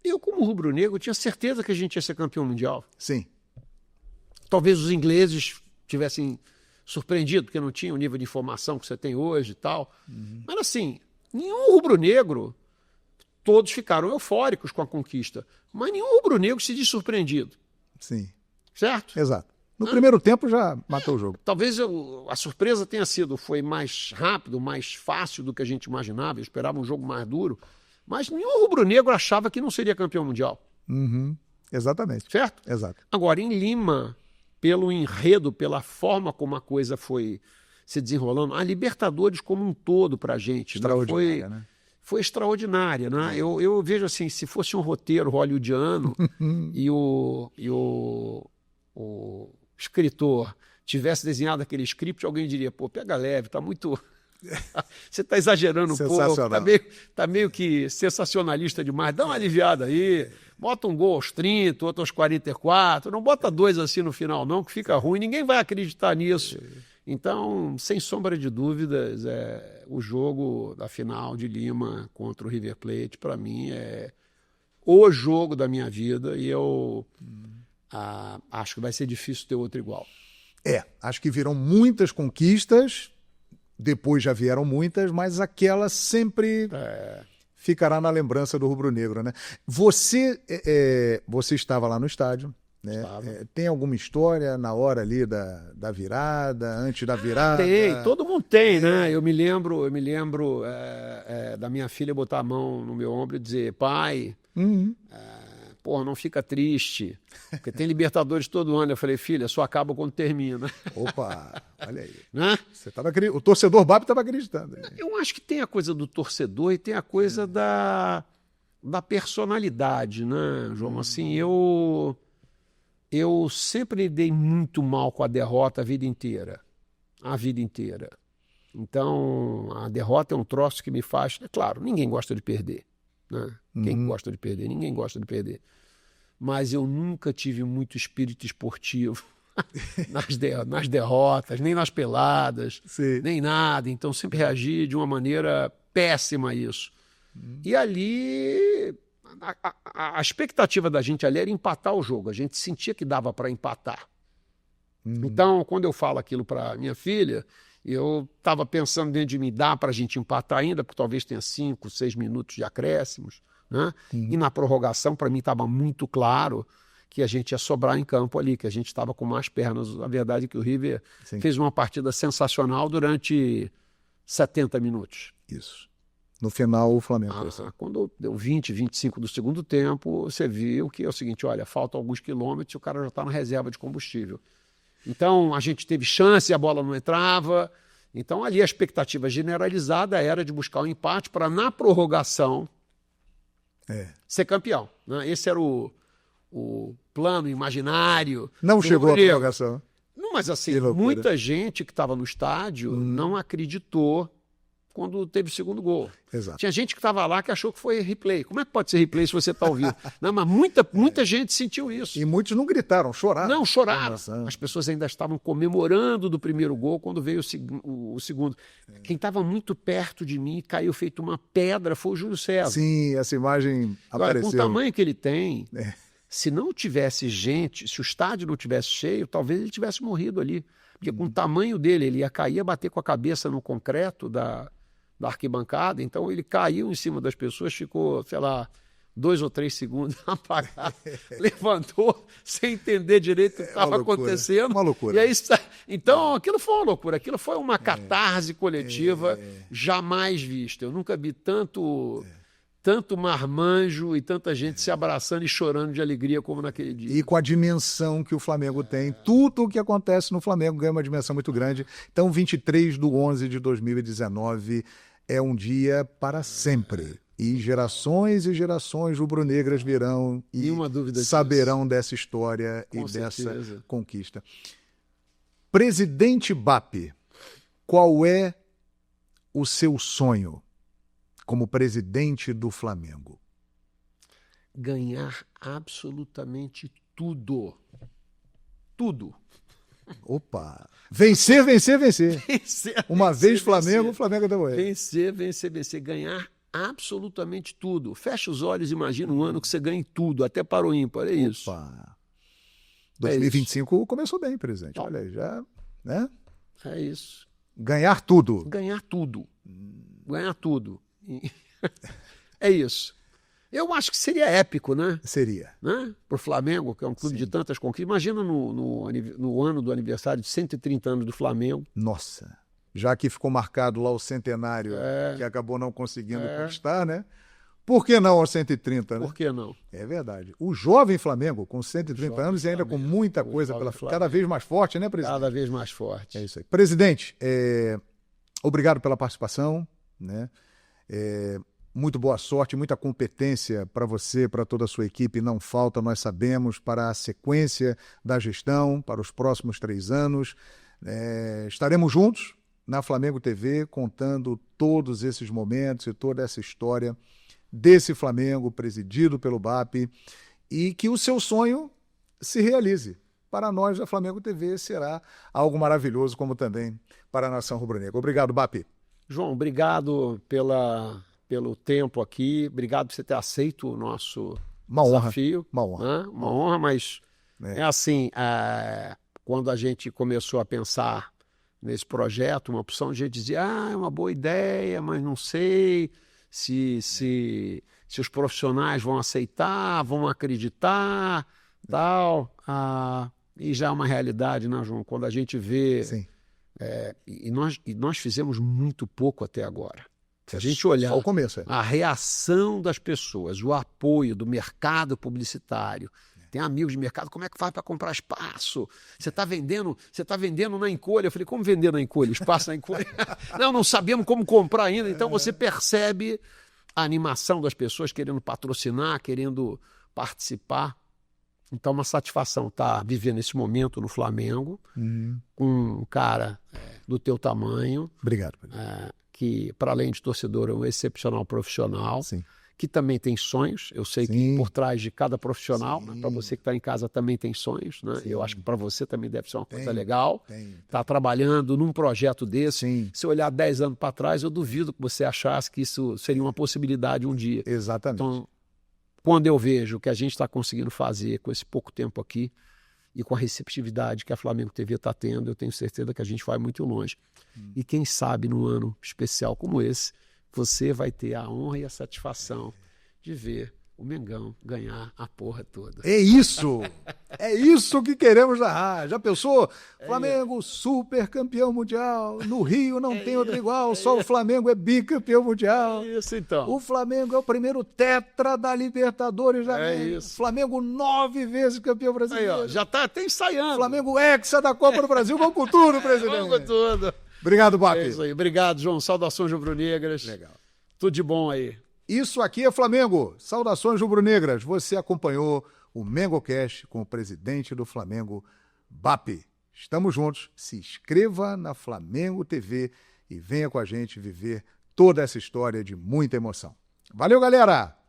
eu como rubro-negro tinha certeza que a gente ia ser campeão mundial. Sim. Talvez os ingleses tivessem surpreendido, porque não tinha o nível de informação que você tem hoje e tal. Mas assim, nenhum rubro-negro, todos ficaram eufóricos com a conquista, mas nenhum rubro-negro se diz surpreendido. Sim. Certo? Exato. No primeiro tempo já matou o jogo. Talvez a surpresa foi mais rápido, mais fácil do que a gente imaginava. Eu esperava um jogo mais duro, mas nenhum rubro-negro achava que não seria campeão mundial. Exatamente. Certo? Exato. Agora, em Lima, pelo enredo, pela forma como a coisa foi se desenrolando, a Libertadores como um todo para a gente, extraordinária, né? Foi extraordinária, né? Eu vejo assim, se fosse um roteiro hollywoodiano e o escritor tivesse desenhado aquele script, alguém diria, pô, pega leve, tá muito... Você está exagerando um pouco, tá meio que sensacionalista demais, dá uma aliviada aí, bota um gol aos 30, outro aos 44, não bota 2 assim no final não, que fica ruim, ninguém vai acreditar nisso. Então, sem sombra de dúvidas, o jogo da final de Lima contra o River Plate, para mim, é o jogo da minha vida e eu acho que vai ser difícil ter outro igual. Acho que viram muitas conquistas, depois já vieram muitas, mas aquela sempre ficará na lembrança do rubro-negro, né? Você estava lá no estádio, né? Tem alguma história na hora ali da virada, antes da virada? Tem, todo mundo tem, né? Eu me lembro da minha filha botar a mão no meu ombro e dizer, pai, pô, não fica triste, porque tem Libertadores todo ano. Eu falei, filha, só acaba quando termina. Opa, olha aí. Né? O torcedor BAP estava acreditando. Eu acho que tem a coisa do torcedor e tem a coisa da personalidade, né, João? Assim, eu sempre lidei muito mal com a derrota a vida inteira. A vida inteira. Então, a derrota é um troço que me faz... É claro, ninguém gosta de perder. Né? Quem gosta de perder? Ninguém gosta de perder. Mas eu nunca tive muito espírito esportivo nas derrotas, nem nas peladas, nem nada. Então sempre reagi de uma maneira péssima a isso. E ali, a expectativa da gente ali era empatar o jogo. A gente sentia que dava para empatar. Então, quando eu falo aquilo para minha filha, eu estava pensando dentro de mim, dá para a gente empatar ainda, porque talvez tenha 5, 6 minutos de acréscimos. Né? E na prorrogação, para mim, estava muito claro que a gente ia sobrar em campo ali, que a gente estava com mais pernas. A verdade é que o River fez uma partida sensacional durante 70 minutos. Isso. No final, o Flamengo. Quando deu 20, 25 do segundo tempo, você viu que é o seguinte, olha, faltam alguns quilômetros e o cara já está na reserva de combustível. Então, a gente teve chance, a bola não entrava. Então, ali a expectativa generalizada era de buscar um empate para, na prorrogação, ser campeão. Né? Esse era o plano imaginário. Não chegou a prorrogação. Não, mas assim, muita gente que estava no estádio não acreditou quando teve o segundo gol. Exato. Tinha gente que estava lá que achou que foi replay. Como é que pode ser replay se você está ao vivo? Não, mas muita gente sentiu isso. E muitos não gritaram, choraram. Não, choraram. As pessoas ainda estavam comemorando do primeiro gol quando veio o segundo. Quem estava muito perto de mim, caiu feito uma pedra, foi o Júlio César. Sim, essa imagem apareceu. Com o tamanho que ele tem, se não tivesse gente, se o estádio não tivesse cheio, talvez ele tivesse morrido ali. Porque com o tamanho dele, ele ia cair, ia bater com a cabeça no concreto da arquibancada, então ele caiu em cima das pessoas, ficou, sei lá, 2 ou 3 segundos apagado, levantou sem entender direito o que estava acontecendo. Uma loucura. E aí, então, aquilo foi uma loucura, aquilo foi uma catarse coletiva jamais vista. Eu nunca vi tanto marmanjo e tanta gente se abraçando e chorando de alegria como naquele dia. E com a dimensão que o Flamengo tem, tudo o que acontece no Flamengo ganha uma dimensão muito grande. Então, 23/11/2019 é um dia para sempre. E gerações rubro-negras virão e saberão dessa história e dessa conquista. Presidente BAP, qual é o seu sonho como presidente do Flamengo? Ganhar absolutamente tudo. Tudo. Opa! Vencer. Uma vez Flamengo, o Flamengo até morrer. Vencer. Ganhar absolutamente tudo. Fecha os olhos e imagina um ano que você ganhe tudo, até para o ímpar, é isso. Opa! 2025 começou bem, presidente. Olha aí, já... né? É isso. Ganhar tudo. Ganhar tudo. Ganhar tudo. É isso. Eu acho que seria épico, né? Seria. Né? Para o Flamengo, que é um clube de tantas conquistas. Imagina no ano do aniversário de 130 anos do Flamengo. Nossa. Já que ficou marcado lá o centenário, que acabou não conseguindo conquistar, né? Por que não aos 130, né? Por que não? É verdade. O jovem Flamengo, com 130 anos e ainda com muita coisa pela frente. Cada vez mais forte, né, presidente? Cada vez mais forte. É isso aí. Presidente, obrigado pela participação, né? Muito boa sorte, muita competência para você, para toda a sua equipe, não falta, nós sabemos, para a sequência da gestão, para os próximos 3 anos. Estaremos juntos na Flamengo TV, contando todos esses momentos e toda essa história desse Flamengo presidido pelo BAP, e que o seu sonho se realize. Para nós, a Flamengo TV será algo maravilhoso, como também para a nação rubro-negra. Obrigado, BAP. João, obrigado pelo tempo aqui, obrigado por você ter aceito o nosso desafio. Uma honra. Né? Uma honra, mas é assim, quando a gente começou a pensar nesse projeto, uma opção, a gente dizia, é uma boa ideia, mas não sei se os profissionais vão aceitar, vão acreditar, tal. E já é uma realidade, né, João? Quando a gente vê... Sim. E nós fizemos muito pouco até agora. Se a gente olhar só o começo, a reação das pessoas, o apoio do mercado publicitário, tem amigos de mercado, como é que faz para comprar espaço? Você está vendendo na encolha. Eu falei, como vender na encolha? Espaço na encolha? Não sabemos como comprar ainda. Então você percebe a animação das pessoas querendo patrocinar, querendo participar. Então, uma satisfação estar vivendo esse momento no Flamengo, com um cara do teu tamanho. Obrigado. Que, para além de torcedor, é um excepcional profissional. Sim. Que também tem sonhos. Eu sei que por trás de cada profissional, né, para você que está em casa também tem sonhos. Né? Eu acho que para você também deve ser uma coisa legal. Tá trabalhando num projeto desse. Sim. Se olhar 10 anos para trás, eu duvido que você achasse que isso seria uma possibilidade um dia. Exatamente. Então, quando eu vejo o que a gente está conseguindo fazer com esse pouco tempo aqui e com a receptividade que a Flamengo TV está tendo, eu tenho certeza que a gente vai muito longe. E quem sabe num ano especial como esse, você vai ter a honra e a satisfação de ver o Mengão ganhar a porra toda. É isso! É isso que queremos narrar. Já pensou? Flamengo super campeão mundial. No Rio não tem outro igual. Só o Flamengo é bicampeão mundial. É isso, então. O Flamengo é o primeiro tetra da Libertadores da É América. isso. Flamengo 9 vezes campeão brasileiro. Aí, ó, já está até ensaiando. Flamengo hexa da Copa do Brasil. Vamos com tudo, presidente. Vamos com tudo. Obrigado, BAP. É isso aí. Obrigado, João. Saudações rubro-negras. Legal. Tudo de bom aí. Isso aqui é Flamengo. Saudações rubro-negras. Você acompanhou o MengoCast com o presidente do Flamengo, BAP. Estamos juntos. Se inscreva na Flamengo TV e venha com a gente viver toda essa história de muita emoção. Valeu, galera!